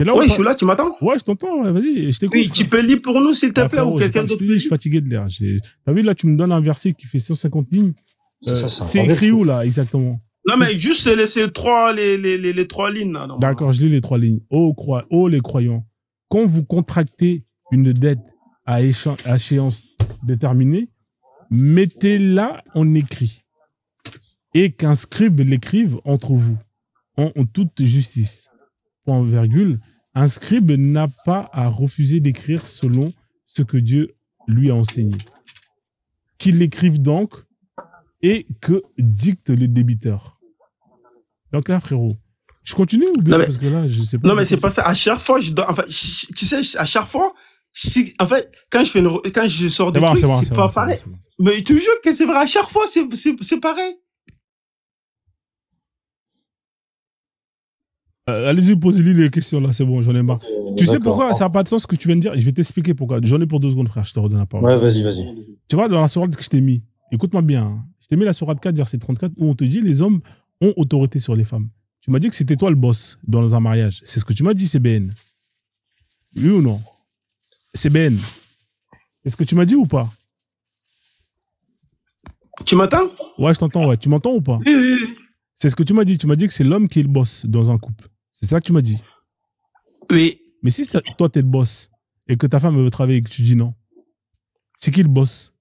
T'es là ou Oui, je pas? suis là, tu m'entends? Ouais, je t'entends, ouais, vas-y, je t'écoute. Oui, tu peux lire pour nous, s'il te plaît, frérot, ou quelqu'un je d'autre? t'ai dit, je suis fatigué de l'air. T'as vu, là, tu me donnes un verset qui fait 150 lignes. C'est vrai écrit truc. où, là, exactement? Non, mais juste, c'est les trois lignes, là. D'accord, je lis les 3 lignes. Ô les croyants, quand vous contractez une dette à échéance déterminée, mettez-la en écrit et qu'un scribe l'écrive entre vous en toute justice. Point virgule. Un scribe n'a pas à refuser d'écrire selon ce que Dieu lui a enseigné. Qu'il l'écrive donc et que dicte le débiteur. Donc là, frérot, je continue ou bien parce que là, je sais pas. Non, mais c'est pas ça. À chaque fois, enfin, tu sais, à chaque fois, en fait, quand je sors des trucs, c'est pas pareil. Mais tu me jures que c'est vrai, à chaque fois, c'est pareil. Allez-y, posez-lui les questions là, c'est bon, j'en ai marre. Tu sais pourquoi ça n'a pas de sens ce que tu viens de dire? Je vais t'expliquer pourquoi. J'en ai pour 2 secondes, frère, je te redonne la parole. Ouais, vas-y. Tu vois, dans la sourate que je t'ai mis, écoute-moi bien, hein. Je t'ai mis la sourate 4, verset 34, où on te dit les hommes ont autorité sur les femmes. Tu m'as dit que c'était toi le boss dans un mariage. C'est ce que tu m'as dit, CBN. Oui ou non? CBN. C'est ce que tu m'as dit ou pas? Tu m'entends? Ouais, je t'entends, ouais. Tu m'entends ou pas? Oui. C'est ce que tu m'as dit. Tu m'as dit que c'est l'homme qui est le boss dans un couple. C'est ça que tu m'as dit. Oui. Mais si toi, t'es le boss et que ta femme veut travailler et que tu dis non, c'est qui le boss?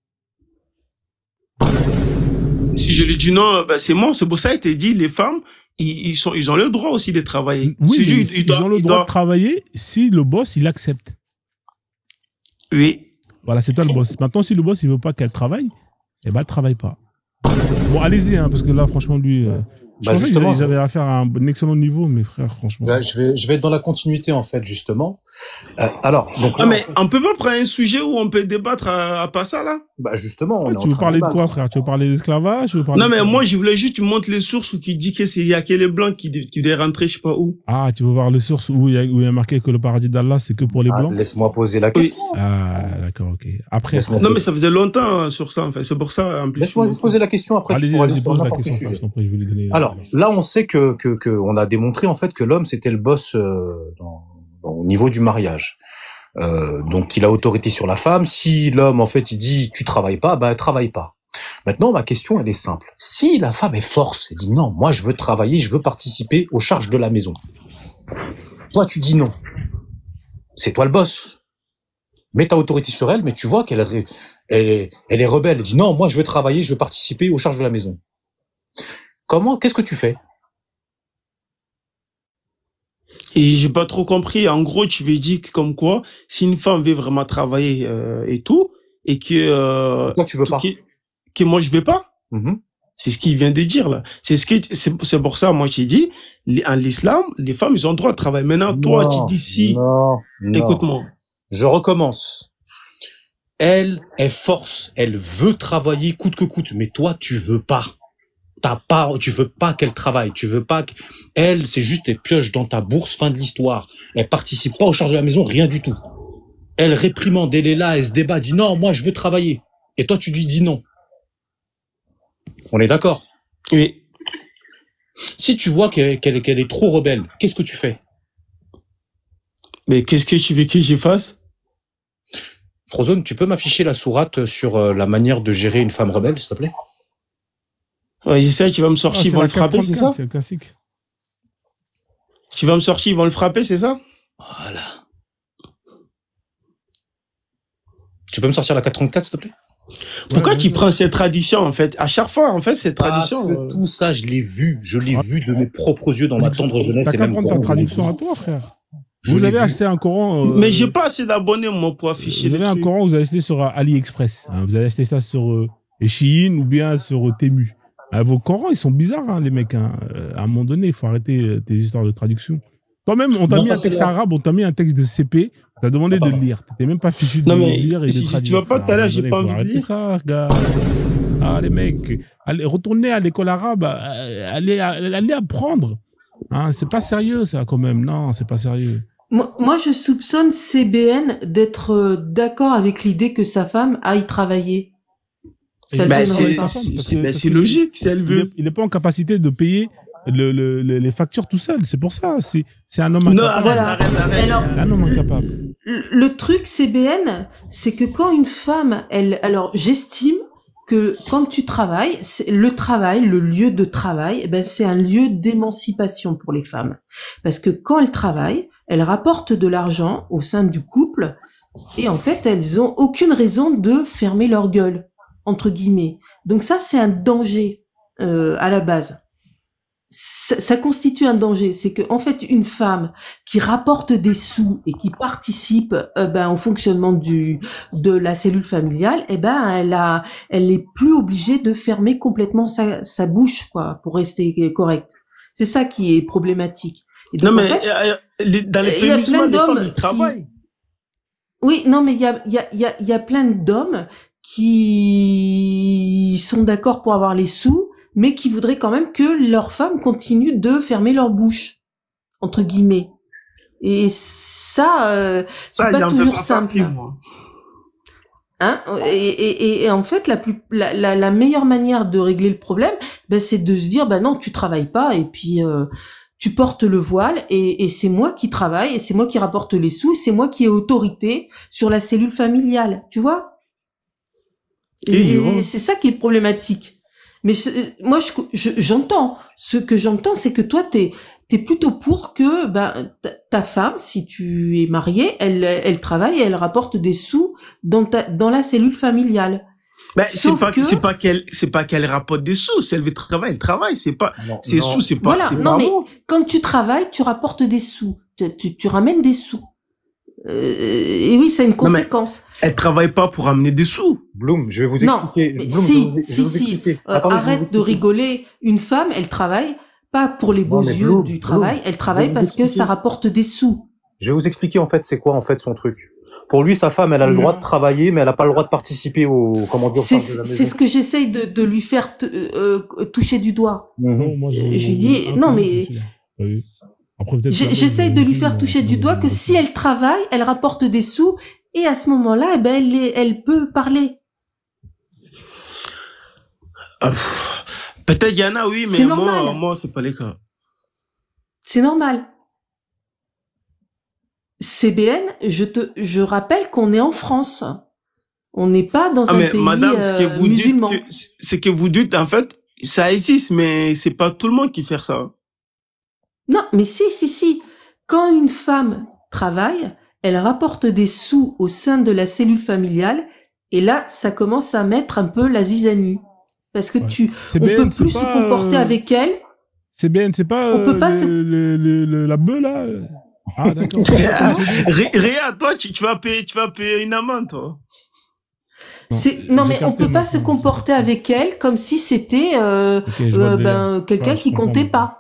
Si je lui dis non, ben c'est moi. C'est pour ça qu'il t'a dit, les femmes, ils ont le droit aussi de travailler. Oui, mais ils ont le droit de travailler si le boss, il accepte. Oui. Voilà, c'est toi le boss. Maintenant, si le boss, il veut pas qu'elle travaille, eh ben, elle travaille pas. Bon, allez-y, hein, parce que là, franchement, lui... je pensais qu'ils avaient affaire à un excellent niveau, mes frères, franchement. Je vais être dans la continuité, en fait, justement. Alors, donc... Ah, mais on peut pas prendre un sujet où on peut débattre à part ça, là? Bah, justement, tu veux parler de quoi, frère? Tu veux parler d'esclavage? Non, mais moi, je voulais juste, tu montres les sources où qui dit qu'il y a que les blancs qui devaient rentrer, je sais pas où. Ah, tu veux voir les sources où il y a marqué que le paradis d'Allah, c'est que pour les blancs? Laisse-moi poser la question. Oui. Ah, d'accord, ok. Après... Non, mais ça faisait longtemps sur ça, en fait. C'est pour ça, en plus. Laisse-moi juste poser la question, après tu pourras aller pose la question. Je vais lui donner... Alors, là, on sait que on a démontré, en fait, que l'homme, c'était le boss au niveau du mariage. Donc, il a autorité sur la femme. Si l'homme, en fait, il dit tu travailles pas, ben travaille pas. Maintenant, ma question, elle est simple. Si la femme est force, elle dit non, moi je veux travailler, je veux participer aux charges de la maison. Toi, tu dis non. C'est toi le boss. Mets ta autorité sur elle, mais tu vois qu'elle est rebelle. Elle dit non, moi je veux travailler, je veux participer aux charges de la maison. Qu'est-ce que tu fais? Et j'ai pas trop compris. En gros, tu veux dire que comme quoi, si une femme veut vraiment travailler et tout, et que toi tu veux pas, que moi je vais pas. C'est ce qu'il vient de dire là. C'est pour ça moi j'ai dit en l'islam, les femmes ils ont le droit de travailler. Maintenant toi tu dis si. Non. Écoute-moi. Je recommence. Elle est force, elle veut travailler coûte que coûte, mais toi tu veux pas. Tu veux pas qu'elle travaille, tu veux pas elle, c'est juste elle pioche dans ta bourse, fin de l'histoire. Elle participe pas aux charges de la maison, rien du tout. Elle réprimande, elle est là, elle se débat, dit non, moi je veux travailler. Et toi tu lui dis non. On est d'accord? Oui. Si tu vois qu'elle est trop rebelle, qu'est-ce que tu fais? Mais qu'est-ce que tu veux que je fasse? Frozone, tu peux m'afficher la sourate sur la manière de gérer une femme rebelle, s'il te plaît? Ouais, j'essaie, tu vas me sortir, ils vont le frapper, c'est ça? C'est le classique. Tu vas me sortir, ils vont le frapper, c'est ça? Voilà. Tu peux me sortir la 434, s'il te plaît? Pourquoi tu prends cette tradition, en fait? À chaque fois, en fait, cette tradition... Parce que tout ça, je l'ai vu de mes propres yeux dans ma tendre jeunesse. T'as qu'à prendre ta traduction à toi, frère. Vous avez acheté un Coran... Mais j'ai pas assez d'abonnés, moi, pour afficher vous avez un Coran, vous avez acheté sur AliExpress. Hein, vous avez acheté ça sur Shein ou bien sur Temu. Vos Corans, ils sont bizarres, hein, les mecs. Hein. À un moment donné, il faut arrêter tes histoires de traduction. Toi-même, on t'a mis un texte arabe, on t'a mis un texte de CP, on t'a demandé de le lire. T'étais même pas fichu de le lire et de traduire. Tu vas pas tout à l'heure, j'ai pas envie de lire. Ça, gars. Ah, les mecs, allez, retournez à l'école arabe, allez apprendre. Hein, c'est pas sérieux, ça, quand même. Non, c'est pas sérieux. Moi, je soupçonne CBN d'être d'accord avec l'idée que sa femme aille travailler. C'est logique, si elle veut. Il n'est pas en capacité de payer les factures tout seul. C'est pour ça. C'est un homme Non, incapable. arrête. Alors, Un homme incapable. le truc CBN, c'est que quand une femme, alors j'estime que quand tu travailles, le lieu de travail, c'est un lieu d'émancipation pour les femmes. Parce que quand elles travaillent, elles rapportent de l'argent au sein du couple et en fait, elles ont aucune raison de fermer leur gueule, entre guillemets. Donc ça, c'est un danger à la base. Ça constitue un danger, c'est que en fait une femme qui rapporte des sous et qui participe au fonctionnement de la cellule familiale, elle est plus obligée de fermer complètement sa bouche quoi pour rester correcte. C'est ça qui est problématique. Et donc, non mais en fait, dans les pays musulmans, les femmes ils travaillent. Oui, non mais il y a plein d'hommes qui sont d'accord pour avoir les sous, mais qui voudraient quand même que leurs femmes continuent de fermer leur bouche, entre guillemets. Et ça, c'est pas toujours simple. Hein? Et en fait, la meilleure manière de régler le problème, c'est de se dire, non, tu travailles pas, et puis tu portes le voile, et c'est moi qui travaille, et c'est moi qui rapporte les sous, c'est moi qui ai autorité sur la cellule familiale, tu vois? Et c'est ça qui est problématique. Mais moi, j'entends. Ce que j'entends, c'est que toi, t'es plutôt pour que ta femme, si tu es marié, elle travaille et elle rapporte des sous dans la cellule familiale. C'est pas qu'elle rapporte des sous. Si elle veut travailler, elle travaille. C'est pas sous, c'est pas. Voilà. Non, mais quand tu travailles, tu rapportes des sous. Tu ramènes des sous. Et oui, c'est une conséquence. Elle travaille pas pour amener des sous. Bloom, je vais vous expliquer. Non, Bloom, si. Arrête de rigoler. Une femme, elle travaille pas pour les beaux yeux du travail. Elle travaille parce que ça rapporte des sous. Je vais vous expliquer en fait c'est quoi en fait son truc. Pour lui, sa femme, elle a le droit de travailler, mais elle a pas le droit de participer au de la maison. C'est ce que j'essaye de lui faire toucher du doigt. Moi, je lui dis non mais. J'essaye de lui faire toucher du doigt que si elle travaille, elle rapporte des sous et à ce moment-là, elle peut parler. Peut-être il y en a, oui, mais moi, c'est pas le cas. C'est normal. CBN, je rappelle qu'on est en France. On n'est pas dans un pays madame, ce que vous musulman. C'est que vous dites, en fait, ça existe, mais c'est pas tout le monde qui fait ça. Non, mais si. Quand une femme travaille, elle rapporte des sous au sein de la cellule familiale, et là, ça commence à mettre un peu la zizanie. Parce que on peut plus se comporter avec elle. CBN, c'est pas on peut pas la bœuf, là. Ah, d'accord. Réa, toi, tu vas payer une amende, toi. Non, mais on peut pas se comporter avec elle comme si c'était quelqu'un qui comptait pas.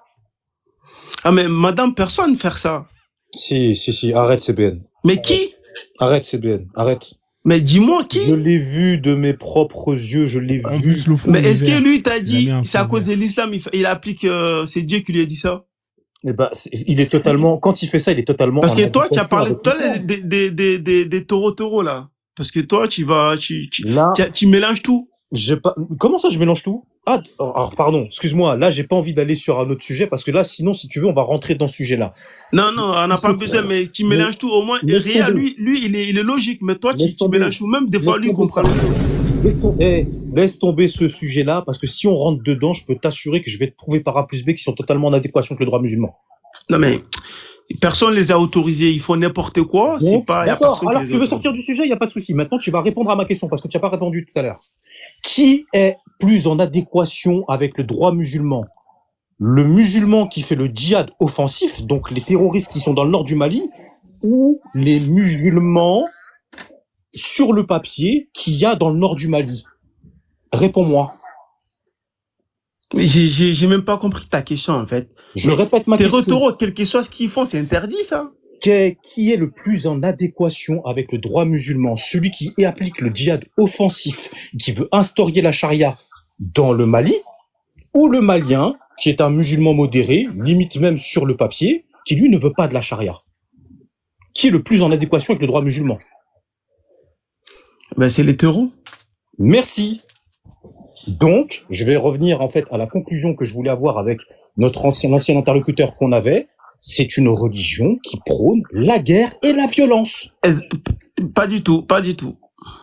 Ah, mais madame, personne faire ça. Si, arrête CBN. Mais qui? Arrête CBN, arrête. Mais dis-moi qui? Je l'ai vu de mes propres yeux, je l'ai vu. Mais est-ce que lui t'a dit, c'est à cause de l'islam, il applique, c'est Dieu qui lui a dit ça? Eh ben, il est totalement, quand il fait ça, il est totalement. Parce que toi, tu as parlé des taureaux, là. Parce que toi, tu mélanges tout. Comment ça, je mélange tout? Ah, alors, pardon, excuse-moi. Là, j'ai pas envie d'aller sur un autre sujet parce que là, sinon, si tu veux, on va rentrer dans ce sujet-là. Non, on n'a pas besoin, mais tu mélanges tout. Au moins, Réa, lui, il est logique, mais toi, tu mélanges tout. Même des fois, lui, il comprend. Laisse tomber ce sujet-là parce que si on rentre dedans, je peux t'assurer que je vais te prouver par A plus B qui sont totalement en adéquation avec le droit musulman. Non, mais personne les a autorisés. Ils font n'importe quoi. C'est pas. D'accord. Alors, tu veux sortir du sujet, il y a pas de souci. Maintenant, tu vas répondre à ma question parce que tu n'as pas répondu tout à l'heure. Qui est plus en adéquation avec le droit musulman? Le musulman qui fait le djihad offensif, donc les terroristes qui sont dans le nord du Mali, ou les musulmans sur le papier qu'il y a dans le nord du Mali? Réponds-moi. Mais j'ai même pas compris ta question, en fait. Je répète ma question. Tes retours, quel que soit ce qu'ils font, c'est interdit, ça? Qui est le plus en adéquation avec le droit musulman? Celui qui applique le djihad offensif, qui veut instaurer la charia dans le Mali, ou le Malien, qui est un musulman modéré, limite même sur le papier, qui lui ne veut pas de la charia? Qui est le plus en adéquation avec le droit musulman? Ben, c'est les terreaux. Merci. Donc, je vais revenir en fait à la conclusion que je voulais avoir avec notre ancien interlocuteur qu'on avait. C'est une religion qui prône la guerre et la violence. Pas du tout, pas du tout.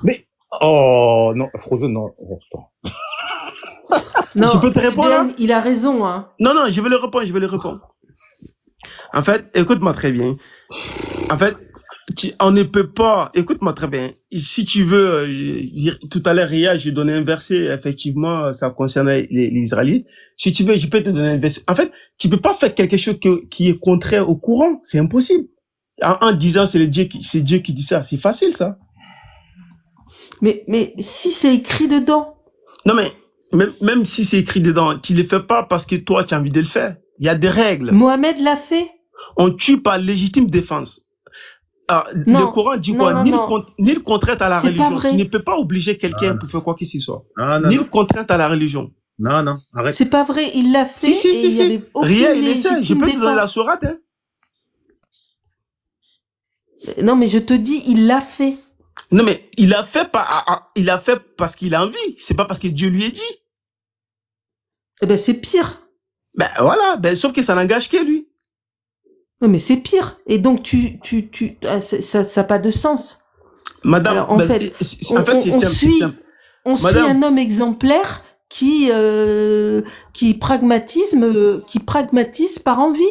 Mais oh non, Frozen, non. Non, je peux te répondre là? Il a raison, hein. Non, je vais le répondre. En fait, écoute-moi très bien. En fait, on ne peut pas, écoute-moi très bien. Si tu veux, tout à l'heure, hier, j'ai donné un verset, effectivement, ça concernait les Israélites. Si tu veux, je peux te donner un verset. En fait, tu peux pas faire quelque chose qui est contraire au courant. C'est impossible. En disant, c'est Dieu qui dit ça. C'est facile, ça. Mais si c'est écrit dedans. Non, mais, même si c'est écrit dedans, tu le fais pas parce que toi, tu as envie de le faire. Il y a des règles. Mohamed l'a fait. On tue par légitime défense. Le Coran dit quoi? Ni le contrainte à la religion. Tu ne peux pas obliger quelqu'un pour faire quoi que ce soit. Ni le contrainte à la religion. Non, arrête. C'est pas vrai, il l'a fait. Si. Rien, il essaie. Je peux te donner la sourate, hein. Non, mais je te dis, il l'a fait. Non, mais il a fait parce qu'il a envie. C'est pas parce que Dieu lui a dit. Eh ben, c'est pire. Ben, voilà. Sauf que ça n'engage que lui. Non, mais c'est pire. Et donc, ça n'a pas de sens. Madame, alors, on suit un homme exemplaire qui pragmatise par envie.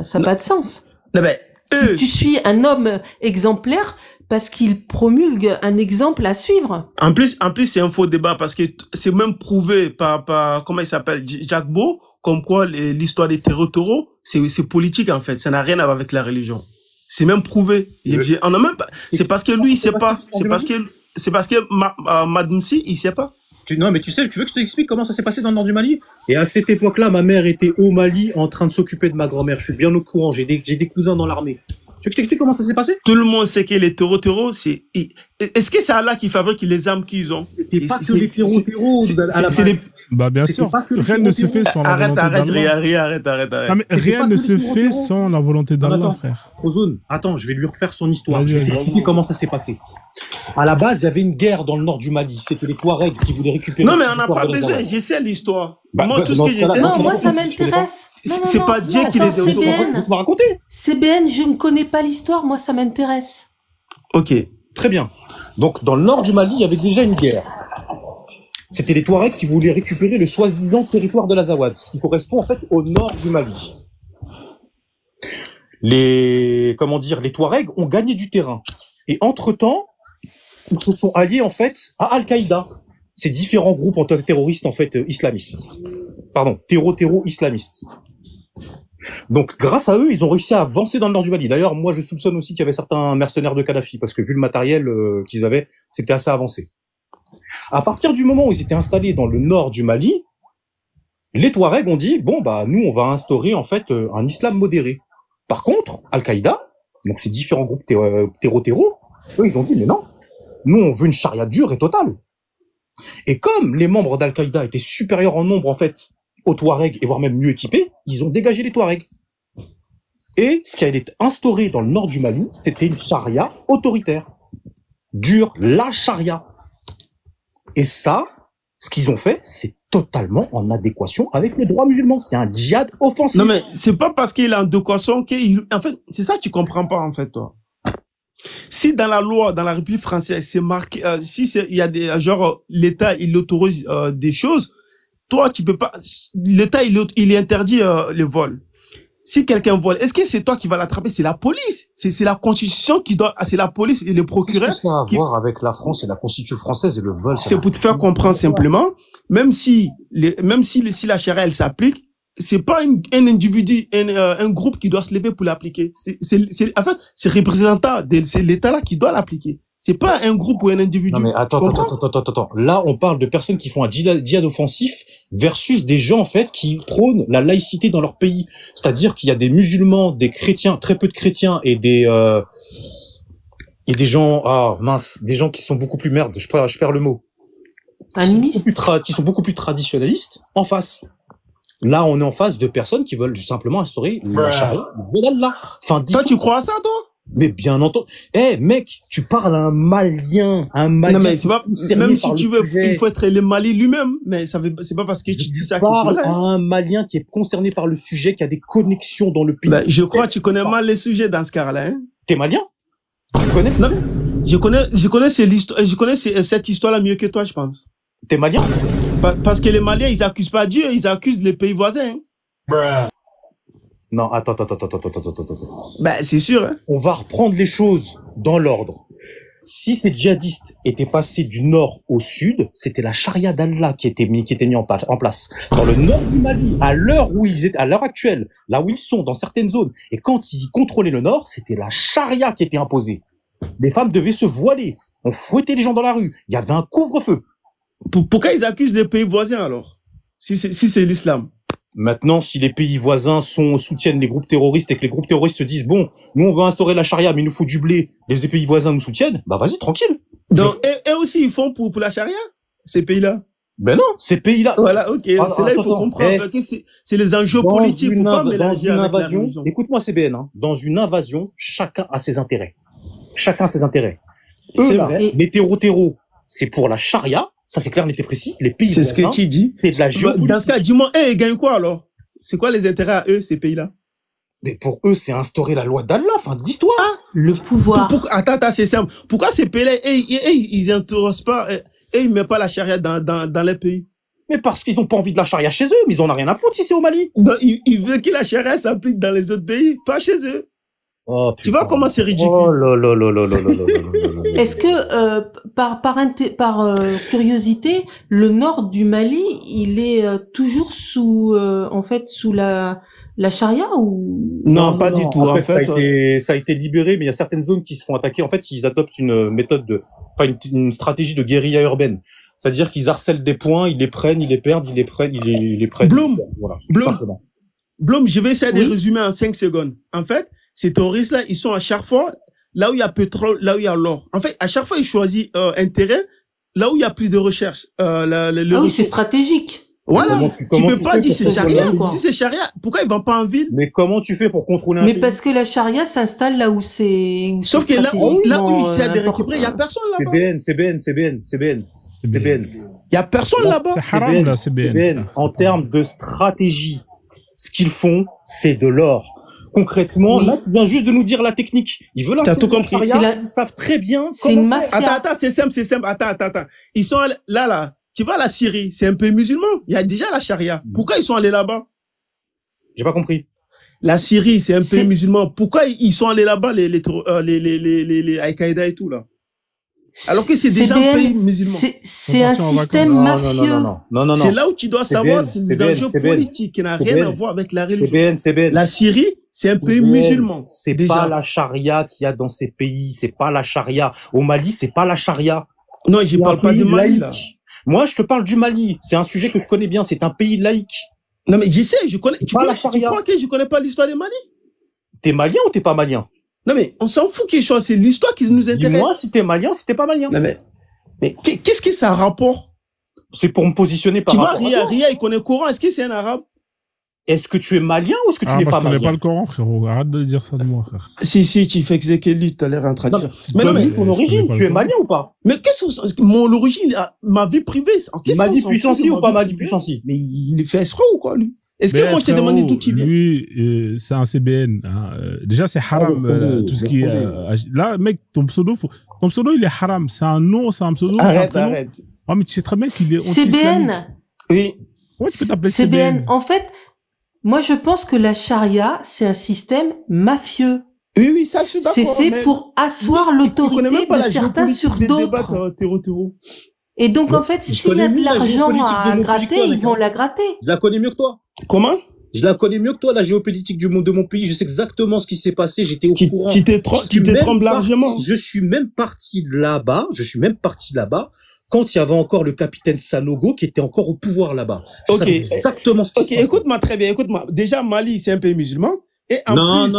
Ça n'a pas de sens. Non, mais, tu suis un homme exemplaire parce qu'il promulgue un exemple à suivre. En plus, c'est un faux débat parce que c'est même prouvé par comment il s'appelle, Jacques Beau, comme quoi l'histoire des taureaux, c'est politique en fait. Ça n'a rien à voir avec la religion. C'est même prouvé. On a même pas. C'est parce que lui, il sait pas. C'est parce que Madame Si, il sait pas. Non, mais tu veux que je t'explique comment ça s'est passé dans le nord du Mali? Et à cette époque-là, ma mère était au Mali en train de s'occuper de ma grand-mère. Je suis bien au courant. J'ai des cousins dans l'armée. Tu veux que je t'explique comment ça s'est passé? Tout le monde sait que les taureaux, c'est... Est-ce que c'est Allah qui fabrique les armes qu'ils ont? C'était pas que les taureaux à la base. Bah, bien sûr. Rien ne se fait sans la volonté d'Allah. Arrête. Non, mais rien ne se fait sans la volonté d'Allah, frère. Ozone, attends, je vais lui refaire son histoire. Je vais t'expliquer comment ça s'est passé. À la base, il y avait une guerre dans le nord du Mali. C'était les Touaregs qui voulaient récupérer. Non, mais on n'a pas besoin. Je sais l'histoire. Moi, tout ce que je sais. Non, moi, ça m'intéresse. C'est pas Dieu qui les CBN. Laisse-moi raconter. CBN, je ne connais pas l'histoire. Moi, ça m'intéresse. Ok. Très bien. Donc, dans le nord du Mali, il y avait déjà une guerre. C'était les Touaregs qui voulaient récupérer le soi-disant territoire de l'Azawad, ce qui correspond en fait au nord du Mali. Les Touaregs ont gagné du terrain. Et entre-temps, ils se sont alliés en fait à Al-Qaïda. Ces différents groupes terroristes en fait islamistes. Pardon, terro-islamistes. Donc grâce à eux, ils ont réussi à avancer dans le nord du Mali. D'ailleurs, moi je soupçonne aussi qu'il y avait certains mercenaires de Kadhafi parce que vu le matériel qu'ils avaient, c'était assez avancé. À partir du moment où ils étaient installés dans le nord du Mali, les Touaregs ont dit bon bah nous on va instaurer en fait un islam modéré. Par contre, Al-Qaïda, donc ces différents groupes terro, eux ils ont dit mais non, nous on veut une charia dure et totale. Et comme les membres d'Al-Qaïda étaient supérieurs en nombre en fait aux Touaregs et voire même mieux équipés, ils ont dégagé les Touaregs. Et ce qui a été instauré dans le nord du Mali, c'était une charia autoritaire, dure, la charia. Et ça, ce qu'ils ont fait, c'est totalement en adéquation avec les droits musulmans. C'est un djihad offensif. Non mais c'est pas parce qu'il est en adéquation en fait, c'est ça que tu comprends pas en fait toi. Si dans la loi, dans la République française, c'est marqué, il y a des genre l'État il autorise des choses, toi tu peux pas. L'État il interdit le vol. Si quelqu'un vole, est-ce que c'est toi qui vas l'attraper? C'est la police. C'est la Constitution qui doit. C'est la police et le procureur. Qu'est-ce que ça a à voir avec la France et la Constitution française et le vol? C'est pour te faire comprendre simplement. Même si la charia elle s'applique, c'est pas un individu, un groupe qui doit se lever pour l'appliquer. En fait, c'est représentant, c'est l'État là qui doit l'appliquer. C'est pas un groupe ou un individu. Non mais attends. Là, on parle de personnes qui font un djihad offensif versus des gens en fait qui prônent la laïcité dans leur pays. C'est-à-dire qu'il y a des musulmans, des chrétiens, très peu de chrétiens et des gens des gens qui sont beaucoup plus je perds le mot. Qui sont beaucoup plus traditionnalistes en face. Là, on est en face de personnes qui veulent simplement instaurer la charia d'Allah. Toi, tu crois à ça, toi? Mais bien entendu. Mec, tu parles à un Malien. Non, mais c'est pas, même si tu veux, il faut être le Mali lui-même. Mais c'est pas parce que tu dis ça que c'est vrai. À un Malien qui est concerné par le sujet, qui a des connexions dans le pays. Bah, je crois que tu connais mal les sujets dans ce cas-là, hein. T'es Malien? Tu connais? Non, je connais cette histoire-là mieux que toi, je pense. T'es Malien? Parce que les Maliens, ils accusent pas Dieu, ils accusent les pays voisins. Hein. Non, attends. Bah, c'est sûr, hein. On va reprendre les choses dans l'ordre. Si ces djihadistes étaient passés du nord au sud, c'était la charia d'Allah qui était mis en place. Dans le nord du Mali, à l'heure actuelle, là où ils sont, dans certaines zones, et quand ils contrôlaient le nord, c'était la charia qui était imposée. Les femmes devaient se voiler. On fouettait les gens dans la rue. Il y avait un couvre-feu. Pourquoi ils accusent les pays voisins alors? Si c'est l'islam. Maintenant, si les pays voisins soutiennent les groupes terroristes et que les groupes terroristes se disent bon, nous on veut instaurer la charia, mais il nous faut du blé, les pays voisins nous soutiennent, bah vas-y, tranquille. Donc, et aussi ils font pour la charia, ces pays-là? Ben non, ces pays-là. Voilà, ok. C'est là il faut comprendre que c'est les enjeux politiques. Faut pas mélanger avec la religion. Écoute-moi, CBN, hein, dans une invasion, chacun a ses intérêts. C'est vrai. Les terreaux, c'est pour la charia. Ça, c'est clair, net et précis. Les pays c'est ce que tu dis. C'est de la géopolitique. Dans ce cas, dis-moi, ils gagnent quoi alors? C'est quoi les intérêts à eux, ces pays-là? Mais pour eux, c'est instaurer la loi d'Allah, fin de l'histoire. Le pouvoir. Attends, c'est simple. Pourquoi ces pays-là, ils n'interrogent pas, ils mettent pas la charia dans les pays? Mais parce qu'ils ont pas envie de la charia chez eux, mais ils en ont rien à foutre si c'est au Mali. Donc, ils veulent que la charia s'applique dans les autres pays, pas chez eux. Oh, tu vois comment c'est ridicule. Oh là là là là là là là. Est-ce que par curiosité, le nord du Mali, il est toujours sous la charia ou non, pas du tout. En fait, ça a été libéré, mais il y a certaines zones qui se font attaquer. En fait, ils adoptent une méthode une stratégie de guérilla urbaine. C'est-à-dire qu'ils harcèlent des points, ils les prennent, ils les perdent, ils les prennent. Bloom. Voilà. Bloom, je vais essayer de résumer en 5 secondes. En fait, ces terroristes-là, ils sont à chaque fois là où il y a pétrole, là où il y a l'or. En fait, à chaque fois, ils choisissent un terrain là où il y a plus de recherche. Oui, c'est stratégique. Voilà. Tu peux pas dire c'est charia. Si c'est charia, pourquoi ils vont pas en ville? Mais comment tu fais pour contrôler un pays? Mais parce que la charia s'installe là où c'est. Sauf que là où il essaie de récupérer, il y a personne là-bas. CBN. Il y a personne là-bas. C'est haram là, CBN. En termes de stratégie, ce qu'ils font, c'est de l'or. Concrètement, là, tu viens juste de nous dire la technique. Ils veulent. T'as tout compris. Ils savent très bien. C'est une mafia. Attends, c'est simple. Attends. Ils sont là. Tu vois, la Syrie, c'est un pays musulman. Il y a déjà la charia. Pourquoi ils sont allés là-bas? J'ai pas compris. La Syrie, c'est un pays musulman. Pourquoi ils sont allés là-bas, les Al-Qaïda et tout, là? Alors que c'est déjà un pays musulman. C'est un système mafieux. Non. C'est là où tu dois savoir, c'est des enjeux politiques qui n'ont rien à voir avec la religion. La Syrie, c'est un pays musulman. C'est pas la charia qu'il y a dans ces pays. C'est pas la charia. Au Mali, c'est pas la charia. Non, je parle pas de Mali, là. Moi, je te parle du Mali. C'est un sujet que je connais bien. C'est un pays laïque. Non, mais je sais, je connais. Tu crois que je connais pas l'histoire du Mali? T'es malien ou t'es pas malien? Non, mais on s'en fout quelque chose. C'est l'histoire qui nous intéresse. Dis-moi si t'es malien ou si t'es pas malien. Non, mais qu'est-ce que ça a rapport? C'est pour me positionner par rapport. Tu vois, Ria, il connaît le Coran. Est-ce que c'est un arabe? Est-ce que tu es malien ou est-ce que tu n'es pas malien? Je connais pas le Coran, frérot. Arrête de dire ça de moi, frère. Si, tu fais exécuter, tu as l'air en tradition. Mais ton origine, tu es malien ou pas? Mais qu'est-ce que mon origine, ma vie privée, en qu'est-ce Mali Puissancy ou pas Mali Puissancy? Mais il fait escroc ou quoi, lui? Est-ce que moi, je t'ai demandé d'où tu viens? Lui, c'est un CBN. Hein. Déjà, c'est haram, tout ce qui est... là, mec, ton pseudo, il est haram. C'est un nom, c'est un pseudo, c'est un prénom. Arrête. Ah, mais tu sais très bien qu'il est anti-islamique. CBN. Oui. Comment tu peux t'appeler CBN? En fait, moi, je pense que la charia, c'est un système mafieux. Oui, ça, je suis d'accord. C'est fait pour asseoir l'autorité de certains sur d'autres. Et donc, en fait, s'il y a de l'argent à gratter, ils vont la gratter. Je la connais mieux que toi. Comment? Je la connais mieux que toi, la géopolitique de mon pays. Je sais exactement ce qui s'est passé. J'étais au courant. Tu t'es trompé largement. Je suis même parti là-bas quand il y avait encore le capitaine Sanogo qui était encore au pouvoir là-bas. Je savais exactement ce qui se passait. Écoute-moi très bien, écoute-moi. Déjà, Mali, c'est un pays musulman. Et en non, plus...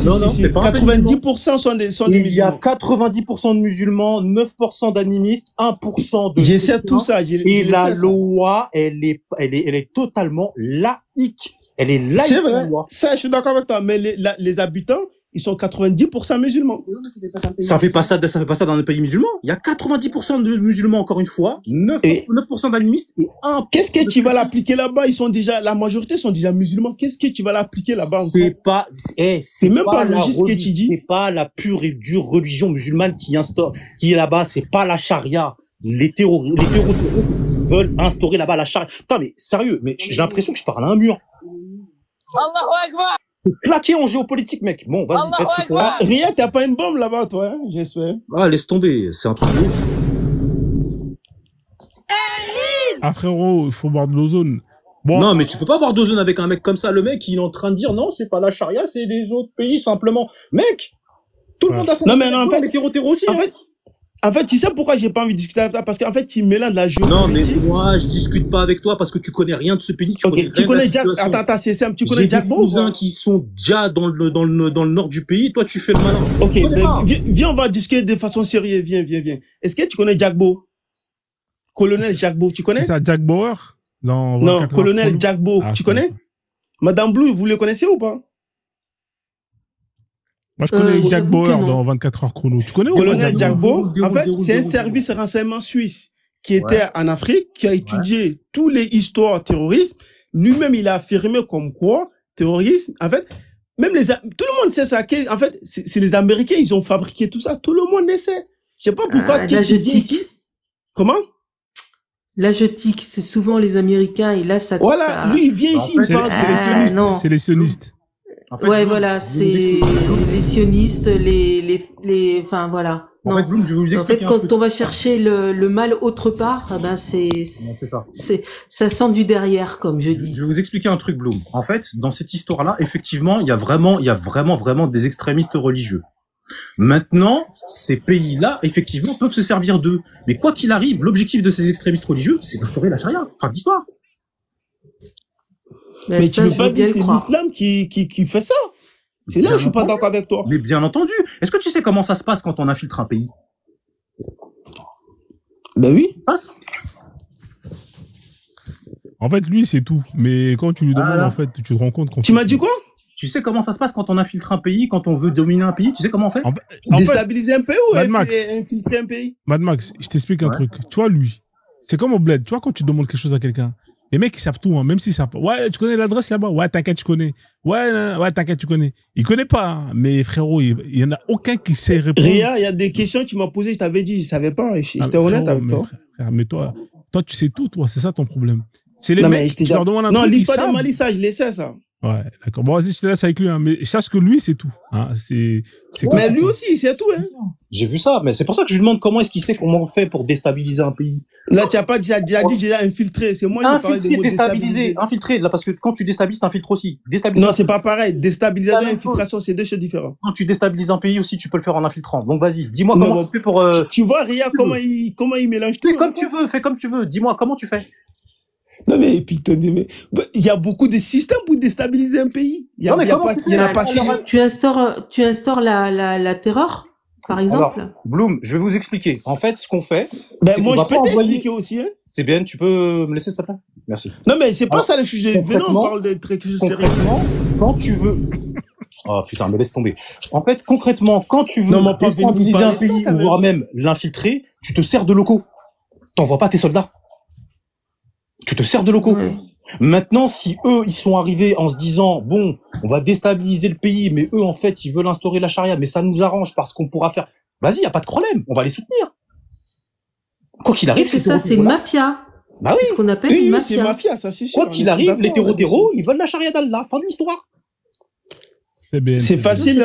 Non, c'est pas 90% sont des musulmans. Il y a 90% de musulmans, 9% d'animistes, 1% de... J'essaie tout ça. Et la loi, elle est totalement laïque. Elle est laïque. C'est vrai. Ça, je suis d'accord avec toi. Mais les habitants, ils sont 90% musulmans. Ça fait pas ça dans un pays musulman. Il y a 90% de musulmans, encore une fois, 9% d'animistes et 1%. Qu'est-ce que tu vas l'appliquer là-bas? La majorité sont déjà musulmans. Qu'est-ce que tu vas l'appliquer là-bas? C'est même pas logique ce que tu dis. C'est pas la pure et dure religion musulmane qui est là-bas. C'est pas la charia. Les terroristes veulent instaurer là-bas la charia. Putain, mais sérieux, mais j'ai l'impression que je parle à un mur. Allahu Akbar! Claqué en géopolitique, mec. Bon, vas-y. Ria, t'as pas une bombe là-bas, toi, hein, j'espère. Ah, laisse tomber. C'est un truc de ouf. Ah, frérot, il faut boire de l'ozone. Bon. Non, mais tu peux pas boire d'ozone avec un mec comme ça. Le mec, il est en train de dire non, c'est pas la charia, c'est les autres pays, simplement. Mec! Tout le monde a fait. Non, mais non, en fait, les terreaux aussi. En fait, tu sais pourquoi j'ai pas envie de discuter avec toi? Parce qu'en fait, tu mélanges la géopolitique. Non, mais moi, je discute pas avec toi parce que tu connais rien de ce pays. Tu connais Jack. Attends, c'est simple. Tu connais Jack Beau? J'ai des cousins qui sont déjà dans le nord du pays. Toi, tu fais le malin. Ok, viens, on va discuter de façon sérieuse. Viens. Est-ce que tu connais Jack Beau? Colonel Jack Beau, tu connais? C'est ça, Jack Bauer? Non, Colonel Jack Beau, tu connais? Madame Blue, vous le connaissez ou pas? Moi, je connais Jack Bauer dans 24 heures chrono. Tu connais Colonel Jack Beau, en fait, c'est un service renseignement suisse qui était en Afrique, qui a étudié tous les histoires terroristes. Lui-même, il a affirmé comme quoi, terrorisme, en fait, même tout le monde sait ça. En fait, c'est les Américains, ils ont fabriqué tout ça. Tout le monde le sait. Je sais pas pourquoi. Là, je tique. Comment? Là, je tique. C'est souvent les Américains, et là, ça... Voilà, lui, il vient ici, il parle. C'est les sionistes. C'est les sionistes. En fait, ouais, voilà, c'est les sionistes, enfin, voilà. En fait, Bloom, je vais vous expliquer. En fait, quand on va chercher le mal autre part, ben ça sent du derrière, comme je dis. Je vais vous expliquer un truc, Bloom. En fait, dans cette histoire-là, effectivement, il y a vraiment des extrémistes religieux. Maintenant, ces pays-là, effectivement, peuvent se servir d'eux. Mais quoi qu'il arrive, l'objectif de ces extrémistes religieux, c'est d'instaurer la charia. Fin d'histoire. Mais tu veux pas dire que c'est l'islam qui fait ça? C'est là où je suis pas d'accord avec toi. Mais bien entendu. Est-ce que tu sais comment ça se passe quand on infiltre un pays? Ben oui. Ça se passe. En fait, lui, c'est tout. Mais quand tu lui demandes, en fait, tu te rends compte qu'on... Tu m'as dit quoi? Tu sais comment ça se passe quand on infiltre un pays, quand on veut dominer un pays? Tu sais comment on fait? Déstabiliser un pays ou infiltrer un pays? Mad Max, je t'explique un truc. Tu vois, lui, c'est comme au bled. Tu vois, quand tu demandes quelque chose à quelqu'un, les mecs, ils savent tout, hein, même s'ils savent pas. Ouais, tu connais l'adresse là-bas? Ouais, t'inquiète, tu connais. Ouais, t'inquiète, tu connais. Il connaît pas, hein, mais frérot, il y en a aucun qui sait répondre. Ria, il y a des questions que tu m'as posées, je t'avais dit, je savais pas. J'étais honnête avec toi. Frère, mais toi, tu sais tout, toi. C'est ça ton problème. C'est les mecs qui leur demandent un truc. Non, lis pas de ma liste, je les sais, ça. Ouais, d'accord. Bon, vas-y, je te laisse avec lui, hein. Mais sache que lui, c'est tout. Hein. Mais lui aussi, c'est tout, hein. J'ai vu ça, mais c'est pour ça que je lui demande comment est-ce qu'il sait comment on fait pour déstabiliser un pays. Là, tu as pas déjà dit, j'ai infiltré. C'est moi qui parle de mots déstabiliser. Infiltrer, là, parce que quand tu déstabilises, t'infiltres aussi. Non, c'est pas pareil. Déstabilisation et infiltration, c'est deux choses différentes. Quand tu déstabilises un pays aussi, tu peux le faire en infiltrant. Donc, vas-y, dis-moi comment tu fais pour, Tu vois, Ria, comment il mélange tout. Fais comme tu veux. Dis-moi, comment tu fais? Non, mais putain, il y a beaucoup de systèmes pour déstabiliser un pays. Il y en a pas Tu instaures la terreur, par exemple? Alors, Bloom, je vais vous expliquer. En fait, ce qu'on fait. Moi, je peux t'expliquer aussi, hein. C'est bien, tu peux me laisser, s'il te plaît? Merci. Non, mais c'est pas ça le sujet. Venons, on parle de très sérieux. Concrètement, quand tu veux. Oh putain, me laisse tomber. En fait, concrètement, quand tu veux déstabiliser un pays, voire même l'infiltrer, tu te sers de locaux. T'envoies pas tes soldats. Tu te sers de locaux. Ouais. Maintenant, si eux, ils sont arrivés en se disant, bon, on va déstabiliser le pays, mais eux, en fait, ils veulent instaurer la charia, mais ça nous arrange parce qu'on pourra faire... Vas-y, y a pas de problème, on va les soutenir. Quoi qu'il arrive, c'est ça, c'est une mafia. Bah oui. C'est ce qu'on appelle une mafia. C'est mafia, ça, c'est sûr. Quoi qu'il arrive, les terreaux, ils veulent la charia d'Allah. Fin de l'histoire. C'est facile,